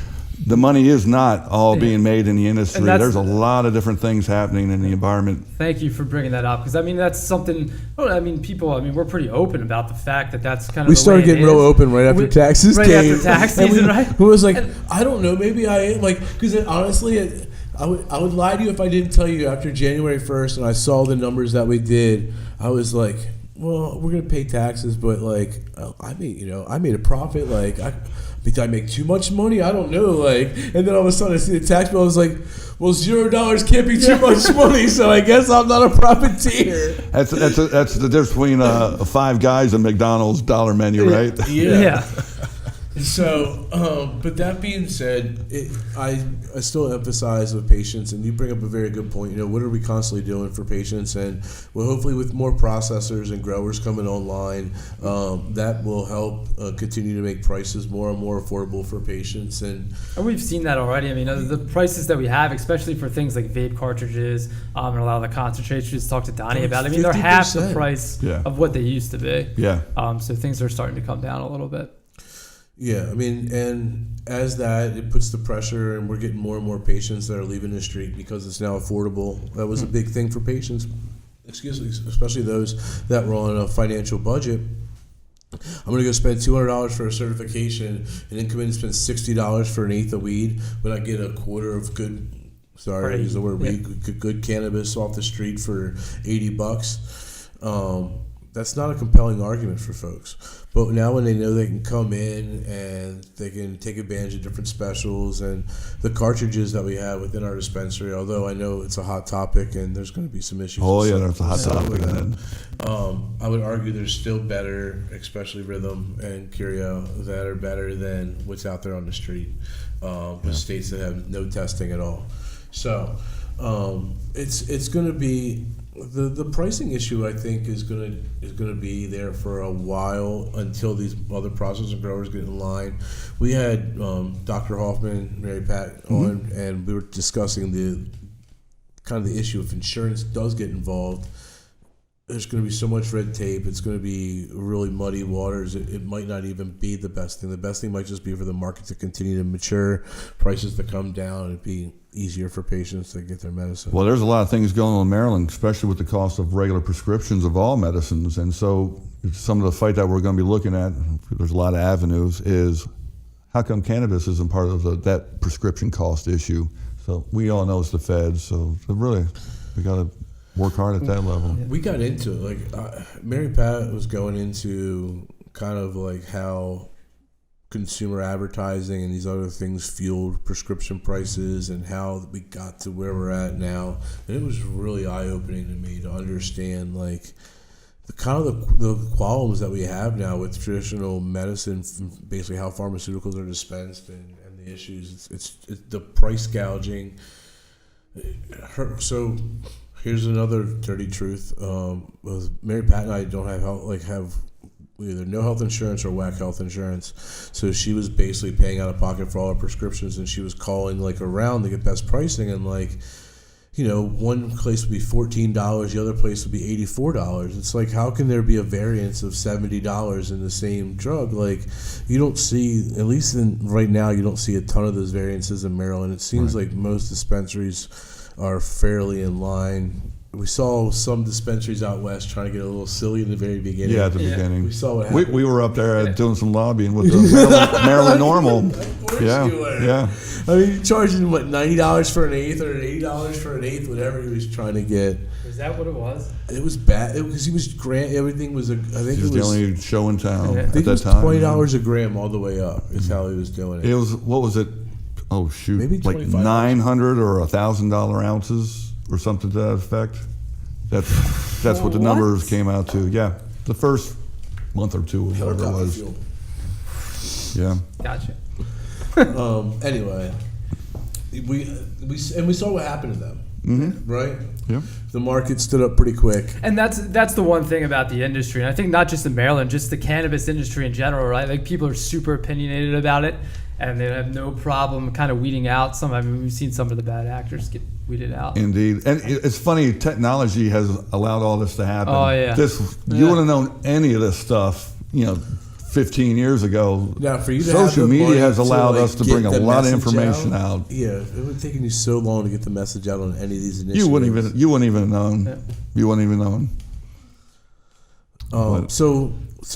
the money is not all being made in the industry. There's a lot of different things happening in the environment.
Thank you for bringing that up, because that's something. We're pretty open about the fact that that's kind of.
We started getting real open right after taxes came.
Right after tax season, right?
Who was like, I don't know, maybe I am because honestly, I would lie to you if I didn't tell you after January 1st and I saw the numbers that we did. I was like, well, we're gonna pay taxes, but like I made a profit. Like did I make too much money? I don't know. Like, and then all of a sudden I see the tax bill. I was like, well, $0 can't be too much money, so I guess I'm not a profiteer.
That's the difference between Five Guys and McDonald's dollar menu, right?
Yeah.
So, but that being said, I still emphasize with patients, and you bring up a very good point. What are we constantly doing for patients? And well, hopefully with more processors and growers coming online, that will help continue to make prices more and more affordable for patients. And
we've seen that already. The prices that we have, especially for things like vape cartridges and a lot of the concentrates, we just talked to Donnie about. They're half the price of what they used to be.
Yeah.
So things are starting to come down a little bit.
Yeah, I mean, and as that, it puts the pressure, and we're getting more and more patients that are leaving the street because it's now affordable. That was a big thing for patients, especially those that were on a financial budget. I'm going to go spend $200 for a certification and then come in and spend $60 for an eighth of weed, but I get a quarter of good, sorry, I use the word weed, good cannabis off the street for $80. That's not a compelling argument for folks. But now when they know they can come in and they can take advantage of different specials and the cartridges that we have within our dispensary, although I know it's a hot topic and there's going to be some issues.
Oh, yeah, that's a hot topic.
I would argue there's still better, especially Rhythm and Curio, that are better than what's out there on the street with states that have no testing at all. So it's going to be... The pricing issue, I think, is gonna be there for a while until these other processing growers get in line. We had Dr. Hoffman, Mary Pat on, and we were discussing the issue if insurance does get involved. There's going to be so much red tape. It's going to be really muddy waters. It might not even be the best thing. The best thing might just be for the market to continue to mature, prices to come down, and it'd be easier for patients to get their medicine.
Well, there's a lot of things going on in Maryland, especially with the cost of regular prescriptions of all medicines. And so some of the fight that we're going to be looking at, there's a lot of avenues, is how come cannabis isn't part of that prescription cost issue? So we all know it's the feds. So really, we got to work hard at that level.
We got into it. Mary Pat was going into kind of like how consumer advertising and these other things fueled prescription prices and how we got to where we're at now. And it was really eye-opening to me to understand the qualms that we have now with traditional medicine, basically how pharmaceuticals are dispensed and the issues. It's the price gouging. So here's another dirty truth. Mary Pat and I don't have either no health insurance or whack health insurance. So she was basically paying out of pocket for all her prescriptions, and she was calling around to get best pricing, and one place would be $14, the other place would be $84. It's how can there be a variance of $70 in the same drug? You don't see, at least right now, you don't see a ton of those variances in Maryland. It seems like most dispensaries are fairly in line. We saw some dispensaries out west trying to get a little silly in the very beginning.
Yeah, at the beginning.
We saw what happened.
We were up there doing some lobbying with the Maryland Normal.
Of course
you were. Yeah.
I mean, charging $90 for an eighth or $80 for an eighth, whatever he was trying to get.
Is that what it was?
It was bad because he was everything was I think it was
the only show in town
I
at
think
that
it was
time.
$20 a gram all the way up is how he was doing it.
It was, what was it? Oh shoot,
maybe
like 900 or $1,000 ounces or something to that effect. That's what the numbers came out to. Yeah, the first month or two, whatever it was. Yeah.
Gotcha.
Anyway, we saw what happened to them. Mm-hmm. Right?
Yeah.
The market stood up pretty quick.
And that's the one thing about the industry. And I think not just in Maryland, just the cannabis industry in general, right? People are super opinionated about it, and they have no problem kind of weeding out some. I mean, we've seen some of the bad actors get weeded out.
Indeed. And it's funny, technology has allowed all this to happen.
Oh, yeah.
You wouldn't have known any of this stuff, 15 years ago.
Now, for you to
social media has allowed us to bring a lot of information out.
Yeah, it would have taken you so long to get the message out on any of these initiatives.
You wouldn't even have known. Yeah. You wouldn't even known.
So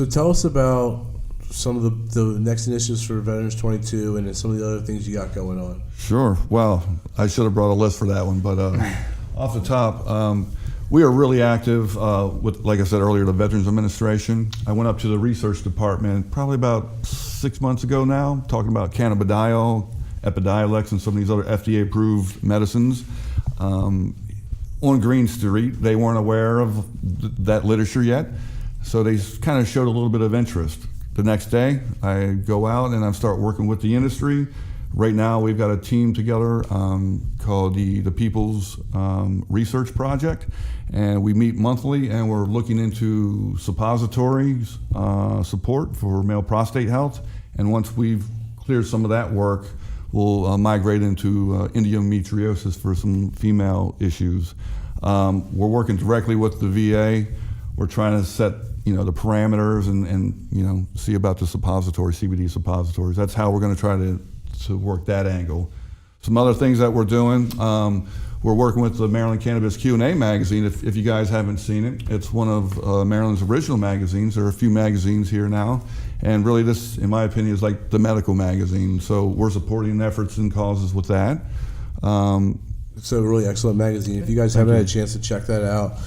tell us about some of the next initiatives for Veterans 22 and then some of the other things you got going on.
Sure. Well, I should have brought a list for that one, but off the top, we are really active with, like I said earlier, the Veterans Administration. I went up to the research department probably about 6 months ago now, talking about cannabidiol, Epidiolex, and some of these other FDA-approved medicines. On Green Street, they weren't aware of that literature yet, so they kind of showed a little bit of interest. The next day, I go out and I start working with the industry. Right now, we've got a team together called the People's Research Project, and we meet monthly, and we're looking into suppositories support for male prostate health. And once we've cleared some of that work, we'll migrate into endometriosis for some female issues. We're working directly with the VA. We're trying to set the parameters and see about the suppository, CBD suppositories. That's how we're going to try to work that angle. Some other things that we're doing, we're working with the Maryland Cannabis Q&A magazine. If you guys haven't seen it, it's one of Maryland's original magazines. There are a few magazines here now, and really this, in my opinion, is like the medical magazine. So we're supporting efforts and causes with that.
It's a really excellent magazine. If you guys haven't had a chance to check that out,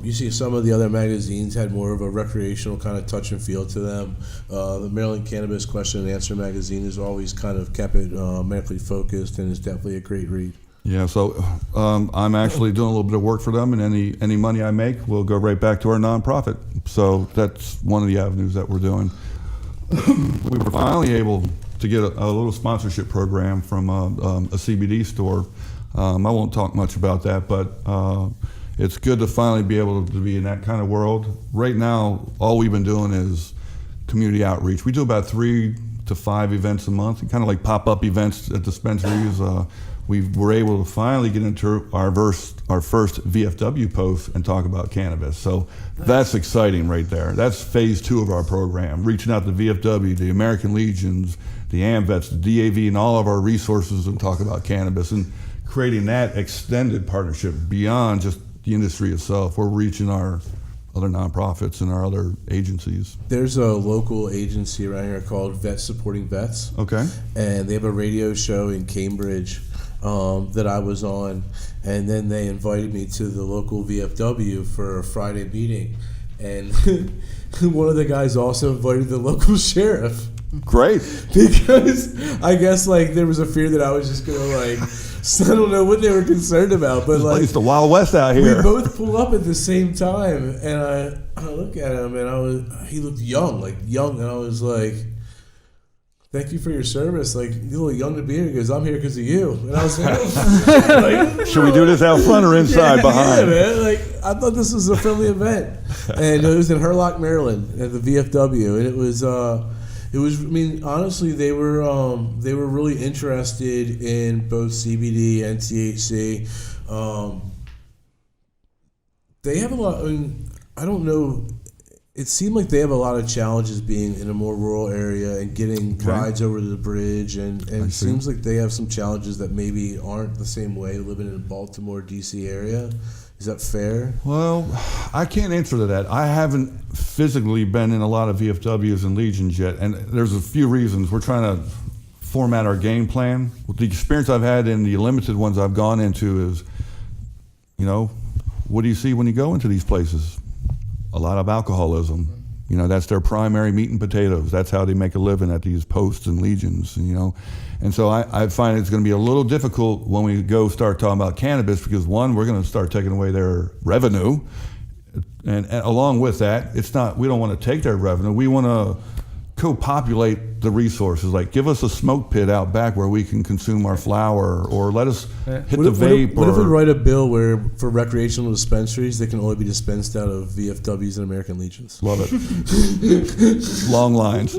you see some of the other magazines had more of a recreational kind of touch and feel to them. The Maryland Cannabis Question and Answer magazine has always kind of kept it medically focused, and is definitely a great read.
Yeah, so I'm actually doing a little bit of work for them, and any money I make will go right back to our nonprofit. So that's one of the avenues that we're doing. We were finally able to get a little sponsorship program from a CBD store. I won't talk much about that, but it's good to finally be able to be in that kind of world. Right now, all we've been doing is community outreach. We do about 3 to 5 events a month, kind of like pop-up events at dispensaries. We were able to finally get into our first VFW post and talk about cannabis. So that's exciting right there. That's phase 2 of our program, reaching out to VFW, the American Legions, the AMVETS, the DAV, and all of our resources and talk about cannabis, and creating that extended partnership beyond just the industry itself. We're reaching our other nonprofits and our other agencies.
There's a local agency around here called Vets Supporting Vets.
Okay.
And they have a radio show in Cambridge that I was on, and then they invited me to the local VFW for a Friday meeting, and one of the guys also invited the local sheriff.
Great.
Because I guess there was a fear that I was just gonna I don't know what they were concerned about, but
it's the Wild West out here.
We both pull up at the same time, and I look at him, and he looked young, and I was like, "Thank you for your service. You're a little young to be here." He goes, "I'm here because of you." And I was like,
should we do this out front or inside behind?
Yeah, man. I thought this was a friendly event, and it was in Hurlock, Maryland, at the VFW, and it was. I mean, honestly, they were really interested in both CBD and THC. They have a lot. I mean, I don't know. It seemed like they have a lot of challenges being in a more rural area and getting rides over the bridge, and it seems like they have some challenges that maybe aren't the same way living in the Baltimore, D.C. area. Is that fair?
Well, I can't answer to that. I haven't physically been in a lot of VFWs and Legions yet, and there's a few reasons. We're trying to format our game plan. The experience I've had in the limited ones I've gone into is, what do you see when you go into these places? A lot of alcoholism. That's their primary meat and potatoes. That's how they make a living at these posts and Legions, And so I find it's going to be a little difficult when we go start talking about cannabis, because one, we're going to start taking away their revenue. And along with that, we don't want to take their revenue. We want to co-populate the resources. Give us a smoke pit out back where we can consume our flower, or let us hit the vape.
What if we write a bill where for recreational dispensaries, they can only be dispensed out of VFWs and American Legions?
Love it. Long lines.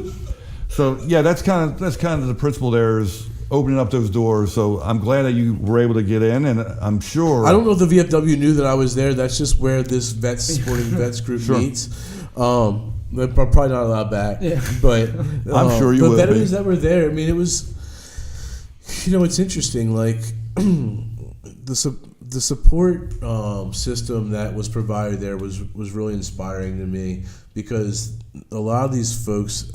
So yeah, that's kind of the principle there, is opening up those doors. So I'm glad that you were able to get in, and I'm sure.
I don't know if the VFW knew that I was there. That's just where this Vets Supporting Vets group meets. They're probably not allowed back, but
I'm sure you will.
The veterans that were there, I mean, it was, it's interesting. The support system that was provided there was really inspiring to me, because a lot of these folks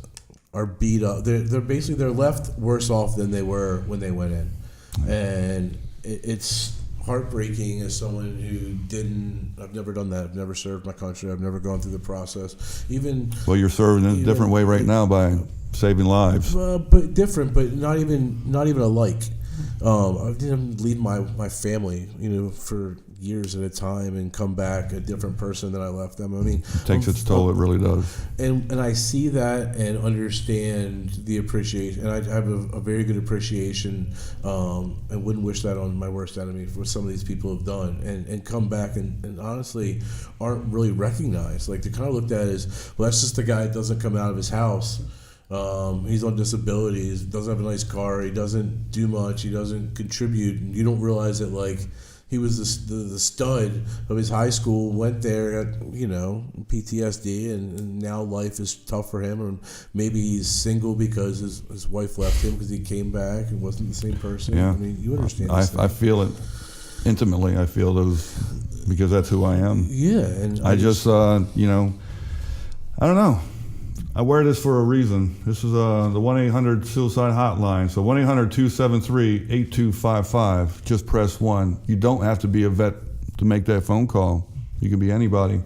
are beat up. They're left worse off than they were when they went in, and it's heartbreaking as someone who I've never done that. I've never served my country. I've never gone through the process.
Well, you're serving in a different way right now by saving lives.
But different, but not even alike. I didn't leave my family, for years at a time, and come back a different person than I left them. I mean,
it takes its toll. It really does.
And I see that and understand the appreciation. And I have a very good appreciation, and wouldn't wish that on my worst enemy for what some of these people have done, and come back and honestly aren't really recognized. They're kind of looked at as, well, that's just the guy that doesn't come out of his house. He's on disability. He doesn't have a nice car. He doesn't do much. He doesn't contribute. And you don't realize that, he was the stud of his high school, went there, got, PTSD, and now life is tough for him, or maybe he's single because his wife left him because he came back and wasn't the same person.
Yeah.
I mean, you understand
I feel it intimately. I feel those because that's who I am.
Yeah, and
I just I don't know. I wear this for a reason. This is the 1-800-SUICIDE hotline. So 1-800-273-8255. Just press 1. You don't have to be a vet to make that phone call. You can be anybody.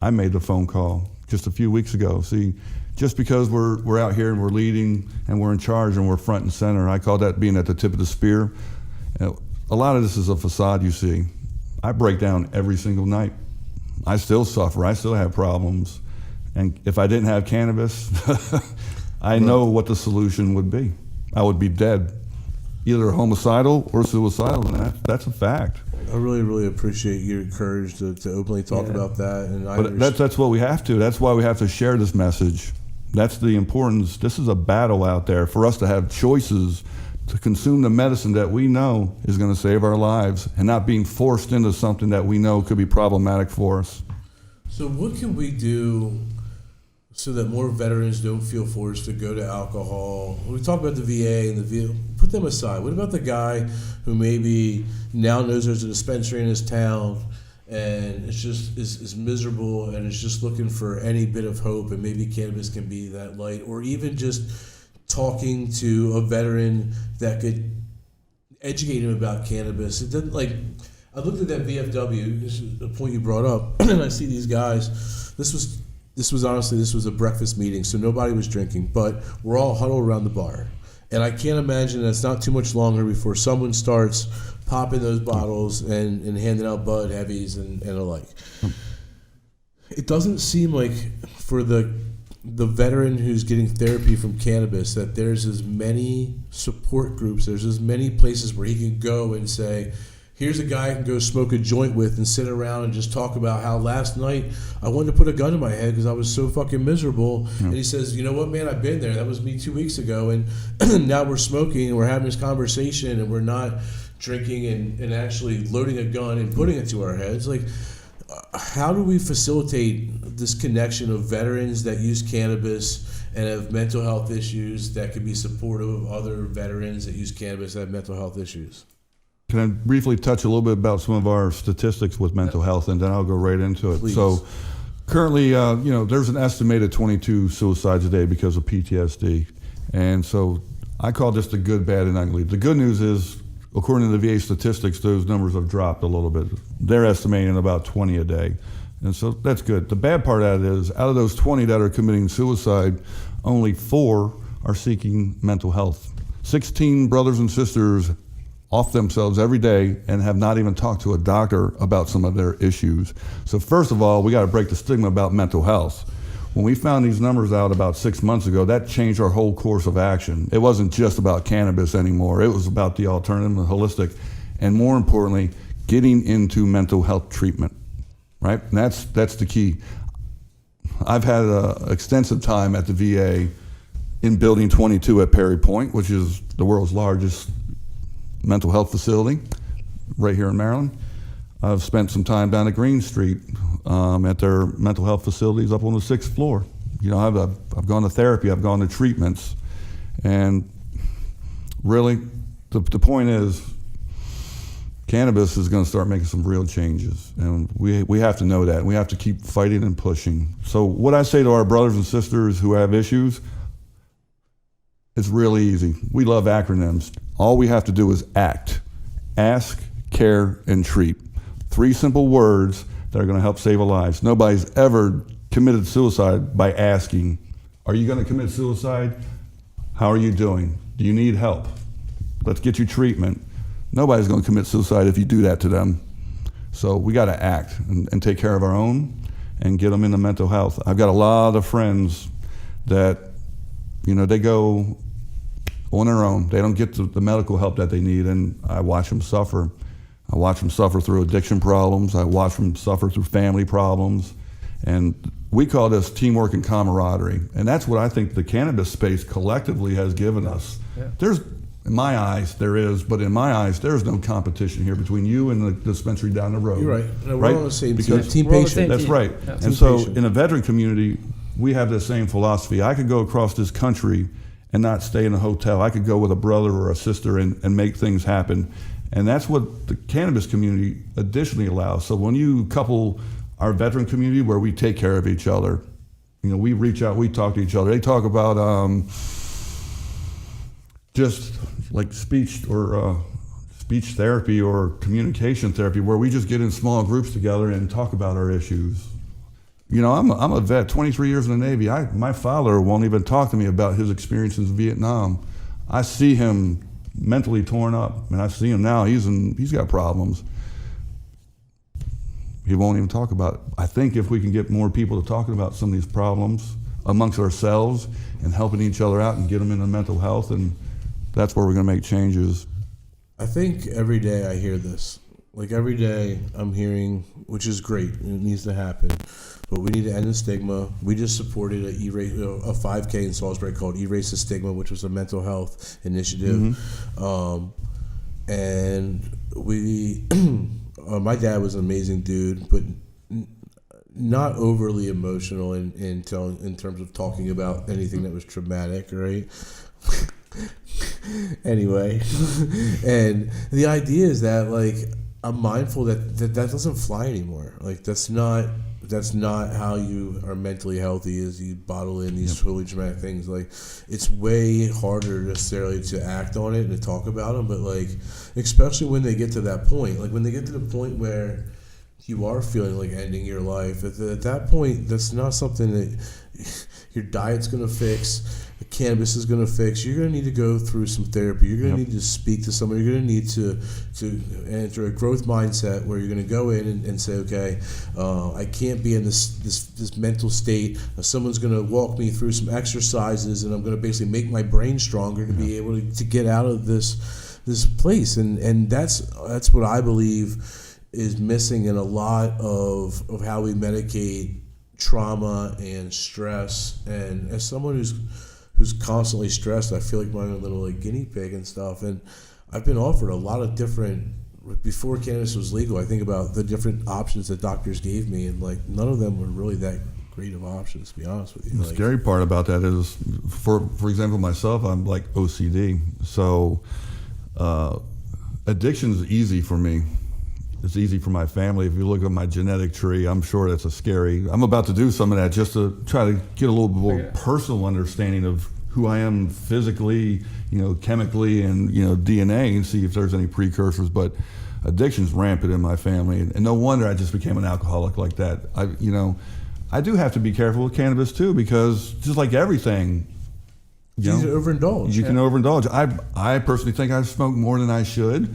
I made the phone call just a few weeks ago. See, just because we're out here and we're leading and we're in charge and we're front and center, I call that being at the tip of the spear. A lot of this is a facade, you see. I break down every single night. I still suffer. I still have problems. And if I didn't have cannabis, I know what the solution would be. I would be dead, either homicidal or suicidal, and that's a fact.
I really, really appreciate your courage to openly talk about that. And
that's what we have to. That's why we have to share this message. That's the importance. This is a battle out there for us to have choices to consume the medicine that we know is going to save our lives and not being forced into something that we know could be problematic for us.
So what can we do so that more veterans don't feel forced to go to alcohol? We talk about the VA and the VA, put them aside. What about the guy who maybe now knows there's a dispensary in his town and it's just is miserable and is just looking for any bit of hope, and maybe cannabis can be that light, or even just talking to a veteran that could educate him about cannabis. It doesn't, like, I looked at that VFW, this is a point you brought up, and I see these guys. This was a breakfast meeting, so nobody was drinking, but we're all huddled around the bar. And I can't imagine that it's not too much longer before someone starts popping those bottles and handing out Bud Heavies and alike. It doesn't seem like for the veteran who's getting therapy from cannabis that there's as many support groups, there's as many places where he can go and say, here's a guy I can go smoke a joint with and sit around and just talk about how last night I wanted to put a gun in my head because I was so fucking miserable. And he says, you know what, man, I've been there. That was me 2 weeks ago. And now we're smoking and we're having this conversation and we're not drinking and actually loading a gun and putting it to our heads. Like, how do we facilitate this connection of veterans that use cannabis and have mental health issues that can be supportive of other veterans that use cannabis that have mental health issues?
Can I briefly touch a little bit about some of our statistics with mental health, and then I'll go right into it.
Please.
So currently, there's an estimated 22 suicides a day because of PTSD. And so I call this the good, bad, and ugly. The good news is, according to the VA statistics, those numbers have dropped a little bit. They're estimating about 20 a day. And so that's good. The bad part of that is, out of those 20 that are committing suicide, only 4 are seeking mental health. 16 brothers and sisters off themselves every day and have not even talked to a doctor about some of their issues. So first of all, we got to break the stigma about mental health. When we found these numbers out about 6 months ago, that changed our whole course of action. It wasn't just about cannabis anymore. It was about the alternative and holistic, and more importantly, getting into mental health treatment, right? And that's the key. I've had extensive time at the VA in Building 22 at Perry Point, which is the world's largest mental health facility right here in Maryland. I've spent some time down at Green Street at their mental health facilities up on the 6th floor. I've gone to therapy, I've gone to treatments, and really the point is cannabis is going to start making some real changes, and we have to know that. We have to keep fighting and pushing. So what I say to our brothers and sisters who have issues, it's really easy. We love acronyms. All we have to do is act. Ask, care, and treat. 3 simple words that are going to help save lives. Nobody's ever committed suicide by asking, are you going to commit suicide? How are you doing? Do you need help? Let's get you treatment. Nobody's going to commit suicide if you do that to them. So we got to act and take care of our own and get them into mental health. I've got a lot of friends that, they go on their own. They don't get the medical help that they need, and I watch them suffer. I watch them suffer through addiction problems. I watch them suffer through family problems. And we call this teamwork and camaraderie. And that's what I think the cannabis space collectively has given us. Yeah. in my eyes there is, but in my eyes there's no competition here between you and the dispensary down the road.
You're right. No, we're
right?
on the same
Because
team.
We're on the
Patient.
same
That's
team.
right.
Yeah.
And
Team
so
patient.
in a veteran community, we have the same philosophy. I could go across this country and not stay in a hotel. I could go with a brother or a sister and make things happen. And that's what the cannabis community additionally allows. So when you couple our veteran community where we take care of each other, you know, we reach out, we talk to each other. They talk about just like speech therapy or communication therapy, where we just get in small groups together and talk about our issues. You know, I'm a vet, 23 years in the Navy. My father won't even talk to me about his experiences in Vietnam. I see him mentally torn up, and I see him now. He's got problems. He won't even talk about it. I think if we can get more people to talking about some of these problems amongst ourselves and helping each other out and get them into mental health, and that's where we're going to make changes.
I think every day I hear this. Like every day I'm hearing, which is great, and it needs to happen, but we need to end the stigma. We just supported a 5K in Salisbury called Erase the Stigma, which was a mental health initiative. And we, my dad was an amazing dude, but not overly emotional in terms of talking about anything that was traumatic, right? Anyway, and the idea is that, like, I'm mindful that doesn't fly anymore. Like, that's not how you are mentally healthy, is you bottle in these totally dramatic things. Like, it's way harder necessarily to act on it and to talk about them, but, like, especially when they get to that point, like when they get to the point where you are feeling like ending your life, at that point, that's not something that your diet's going to fix, cannabis is going to fix. You're going to need to go through some therapy. You're going to need to speak to someone. You're going to need to enter a growth mindset where you're going to go in and say, okay, I can't be in this mental state. Someone's going to walk me through some exercises, and I'm going to basically make my brain stronger to be able to get out of this place. And that's what I believe is missing in a lot of how we medicate trauma and stress. And as someone who's constantly stressed, I feel like I'm a little like guinea pig and stuff. And I've been offered a lot of different, before cannabis was legal, I think about the different options that doctors gave me, and like none of them were really that great of options, to be honest with you.
The scary part about that is, for example, myself, I'm like OCD. So addiction is easy for me. It's easy for my family. If you look at my genetic tree, I'm sure that's I'm about to do some of that just to try to get a little bit more personal understanding of who I am physically, chemically, and, DNA, and see if there's any precursors. But addiction's rampant in my family. And no wonder I just became an alcoholic like that. I do have to be careful with cannabis too, because just like everything,
you can overindulge.
You can overindulge. I personally think I smoke more than I should.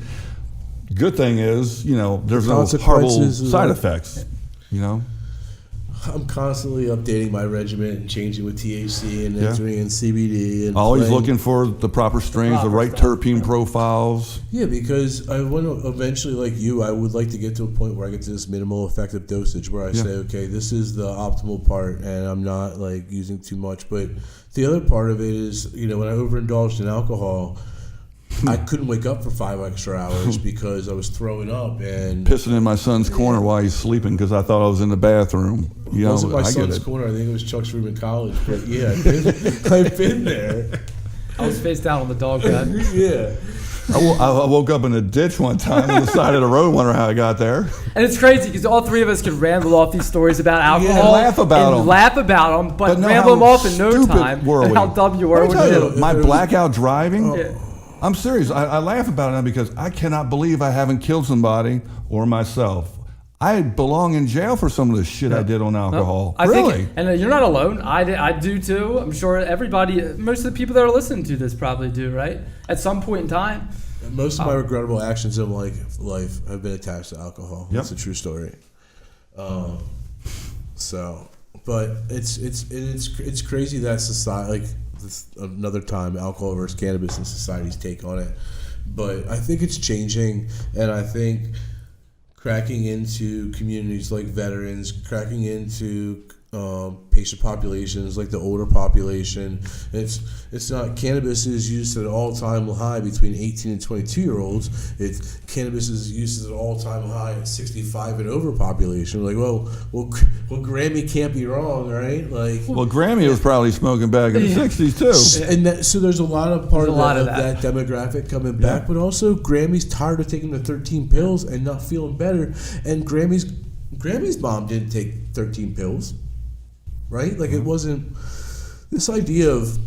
Good thing is, there's no horrible side effects,
I'm constantly updating my regimen and changing with THC and entering in CBD. And
always looking for the proper strains, the right terpene profiles.
Yeah, because I want to eventually, like you, I would like to get to a point where I get to this minimal effective dosage where I say, okay, this is the optimal part, and I'm not like using too much. But the other part of it is, when I overindulged in alcohol, I couldn't wake up for 5 extra hours because I was throwing up and
pissing in my son's corner while he's sleeping because I thought I was in the bathroom.
It wasn't my son's corner. I think it was Chuck's room in college. But yeah, I've been there.
I was face down on the dog bed.
Yeah.
I woke up in a ditch one time on the side of the road, wondering how I got there.
And it's crazy because all three of us can ramble off these stories about alcohol,
and laugh about
them, but ramble them off in no time. And how dumb you were when you did.
My blackout driving. I'm serious. I laugh about it now because I cannot believe I haven't killed somebody or myself. I belong in jail for some of the shit I did on alcohol. Really?
And you're not alone. I do too. I'm sure everybody, most of the people that are listening to this probably do, right? At some point in time.
Most of my regrettable actions in life have been attached to alcohol. That's a true story. But it's crazy that society, another time, alcohol versus cannabis and society's take on it. But I think it's changing, and I think cracking into communities like veterans, cracking into patient populations, like the older population. It's not, cannabis is used at an all-time high between 18 and 22-year-olds. Cannabis is used at an all-time high at 65 and over population. Like, well, Grammy can't be wrong, right? Like,
well, Grammy was probably smoking back in the 60s too.
And so there's a lot of that demographic coming back, but also Grammy's tired of taking the 13 pills and not feeling better. And Grammy's mom didn't take 13 pills. Right? Like, it wasn't this idea of,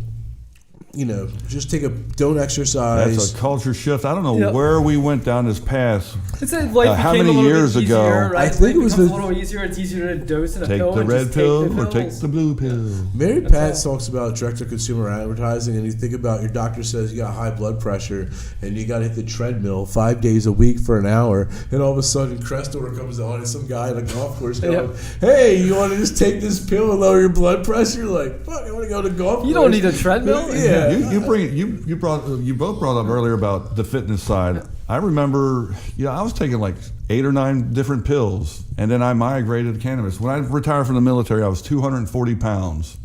just don't exercise.
That's a culture shift. I don't know where we went down this path.
It's like
how many years ago?
Easier, right?
I think it was
a little easier. It's easier to dose in a pill.
Take the red pill or take the blue pill.
Mary Pat talks about direct-to-consumer advertising, and you think about your doctor says you got high blood pressure, and you got to hit the treadmill 5 days a week for an hour, and all of a sudden Crestor comes on, and some guy at a golf course going, "Hey, you want to just take this pill and lower your blood pressure?" You're like, "Fuck, I want to go to golf course."
You don't need a treadmill.
Yeah.
You both brought up earlier about the fitness side. I remember, I was taking like 8 or 9 different pills, and then I migrated to cannabis. When I retired from the military, I was 240 pounds.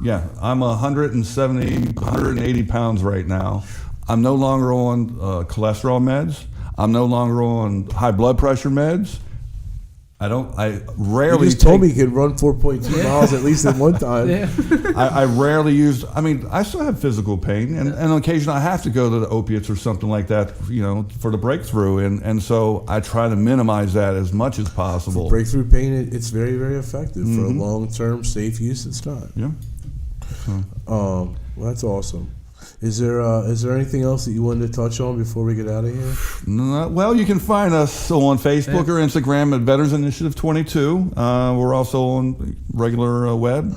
Yeah, I'm 180 pounds right now. I'm no longer on cholesterol meds. I'm no longer on high blood pressure meds. I rarely.
You just told me you could run 4.2 miles at least at one time.
Yeah.
I rarely use. I still have physical pain, and on occasion I have to go to the opiates or something like that, for the breakthrough, and so I try to minimize that as much as possible.
For breakthrough pain, it's very, very effective. For long-term safe use, it's not.
Yeah.
Well, that's awesome. Is there anything else that you wanted to touch on before we get out of here?
No, well, you can find us on Facebook or Instagram at Veterans Initiative 22. We're also on regular web,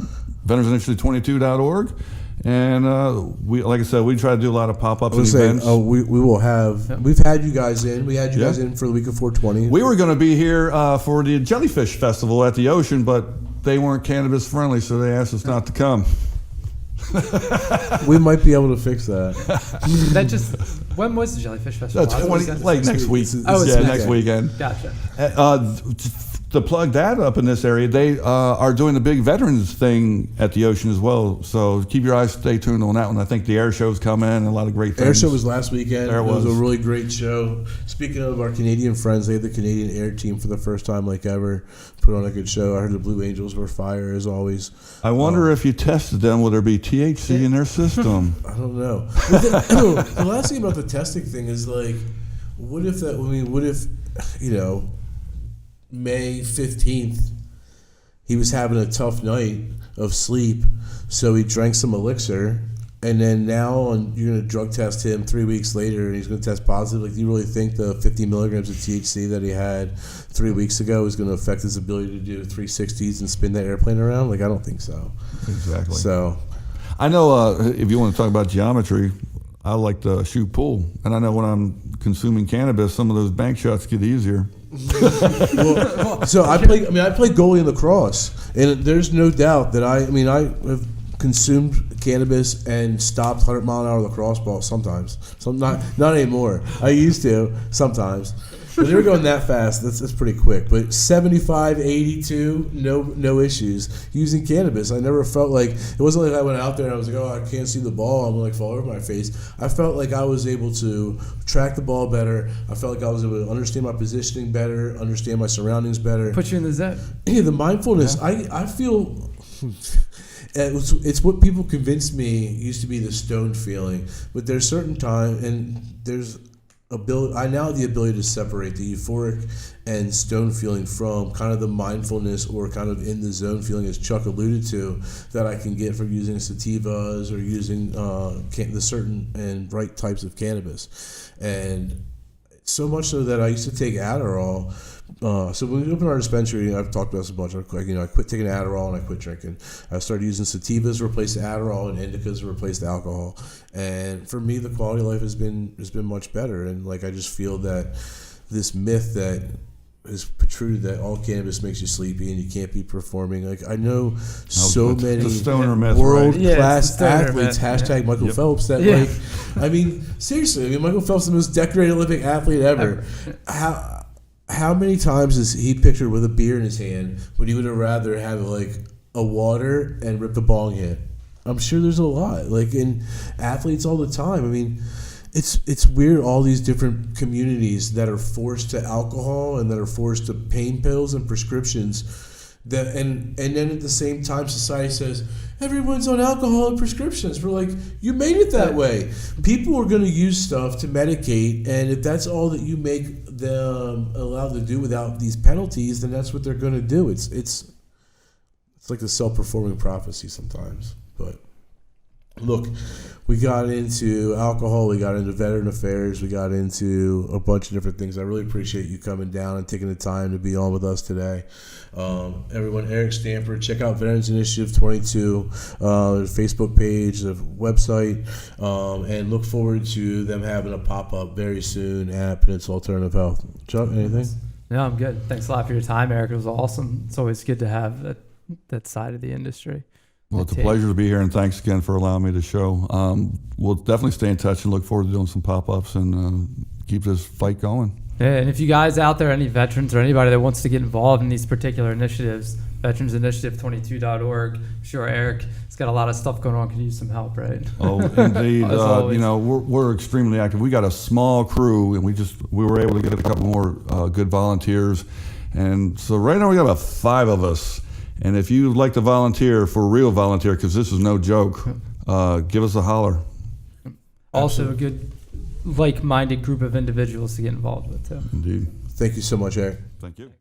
veteransinitiative22.org. And we, like I said, we try to do a lot of pop-ups and events.
We will have. Yep. We've had you guys in. We had you guys in for the week of 420.
We were going to be here for the Jellyfish Festival at the Ocean, but they weren't cannabis friendly, so they asked us not to come.
We might be able to fix that.
When was the Jellyfish Festival?
Next week. Next weekend.
Gotcha.
To plug that up in this area, they are doing a big veterans thing at the Ocean as well. So keep your eyes, stay tuned on that one. I think the air show's coming and a lot of great things.
Air show was last weekend.
It
was a really great show. Speaking of our Canadian friends, they had the Canadian air team for the first time like ever. Put on a good show. I heard the Blue Angels were fire as always.
I wonder if you tested them, will there be THC in their system?
I don't know. The last thing about the testing thing is like, what if May 15th, he was having a tough night of sleep, so he drank some elixir, and then now you're going to drug test him 3 weeks later, and he's going to test positive. Like, do you really think the 50 milligrams of THC that he had 3 weeks ago is going to affect his ability to do 360s and spin that airplane around? Like, I don't think so.
Exactly.
So,
I know if you want to talk about geometry, I like to shoot pool, and I know when I'm consuming cannabis, some of those bank shots get easier.
So I play goalie in lacrosse, and there's no doubt that I have consumed cannabis and stopped 100-mile-an-hour lacrosse balls sometimes. So not anymore. I used to sometimes, but they were going that fast. That's pretty quick. But 75, 82, no issues using cannabis. I never felt like it wasn't like I went out there and I was like, oh, I can't see the ball. I'm like fall over my face. I felt like I was able to track the ball better. I felt like I was able to understand my positioning better, understand my surroundings better.
Put you in the zone.
Yeah, the mindfulness. Yeah. I feel. It's what people convinced me used to be the stoned feeling, but there's certain time and there's I now have the ability to separate the euphoric and stone feeling from kind of the mindfulness or kind of in the zone feeling, as Chuck alluded to, that I can get from using sativas or using the certain and right types of cannabis. And so much so that I used to take Adderall. So when we opened our dispensary, I've talked about this a bunch. I quit taking Adderall and I quit drinking. I started using sativas to replace the Adderall and indicas to replace the alcohol. And for me, the quality of life has been much better. And like I just feel that this myth that is protruded that all cannabis makes you sleepy and you can't be performing. Like I know so many world-class athletes, hashtag Michael Phelps, that like, I mean, seriously, Michael Phelps is the most decorated Olympic athlete ever. how many times is he pictured with a beer in his hand when he would have rather have like a water and rip the bong hit? I'm sure there's a lot. Like in athletes all the time. I mean, it's weird, all these different communities that are forced to alcohol and that are forced to pain pills and prescriptions. That and then at the same time, society says everyone's on alcohol and prescriptions. We're like, you made it that way. People are going to use stuff to medicate, and if that's all that you make them allowed to do without these penalties, then that's what they're going to do. It's like a self-fulfilling prophecy sometimes. But look, we got into alcohol, we got into veteran affairs, we got into a bunch of different things. I really appreciate you coming down and taking the time to be on with us today. Everyone, Eryck Stamper, check out Veterans Initiative 22, Facebook page, the website, and look forward to them having a pop-up very soon at Peninsula Alternative Health. Chuck, anything?
No, I'm good. Thanks a lot for your time, Eryck. It was awesome. It's always good to have that side of the industry.
Well, it's a pleasure to be here, and thanks again for allowing me to show. We'll definitely stay in touch and look forward to doing some pop-ups and keep this fight going.
Yeah, and if you guys out there, any veterans or anybody that wants to get involved in these particular initiatives, veteransinitiative22.org. I'm sure Eryck has got a lot of stuff going on. Could use some help, right?
Oh, indeed. We're extremely active. We got a small crew, and we were able to get a couple more good volunteers. And so right now we got about 5 of us. And if you'd like to volunteer, for a real volunteer, because this is no joke, give us a holler.
Also, a good like-minded group of individuals to get involved with, too.
Indeed.
Thank you so much, Eryck.
Thank you.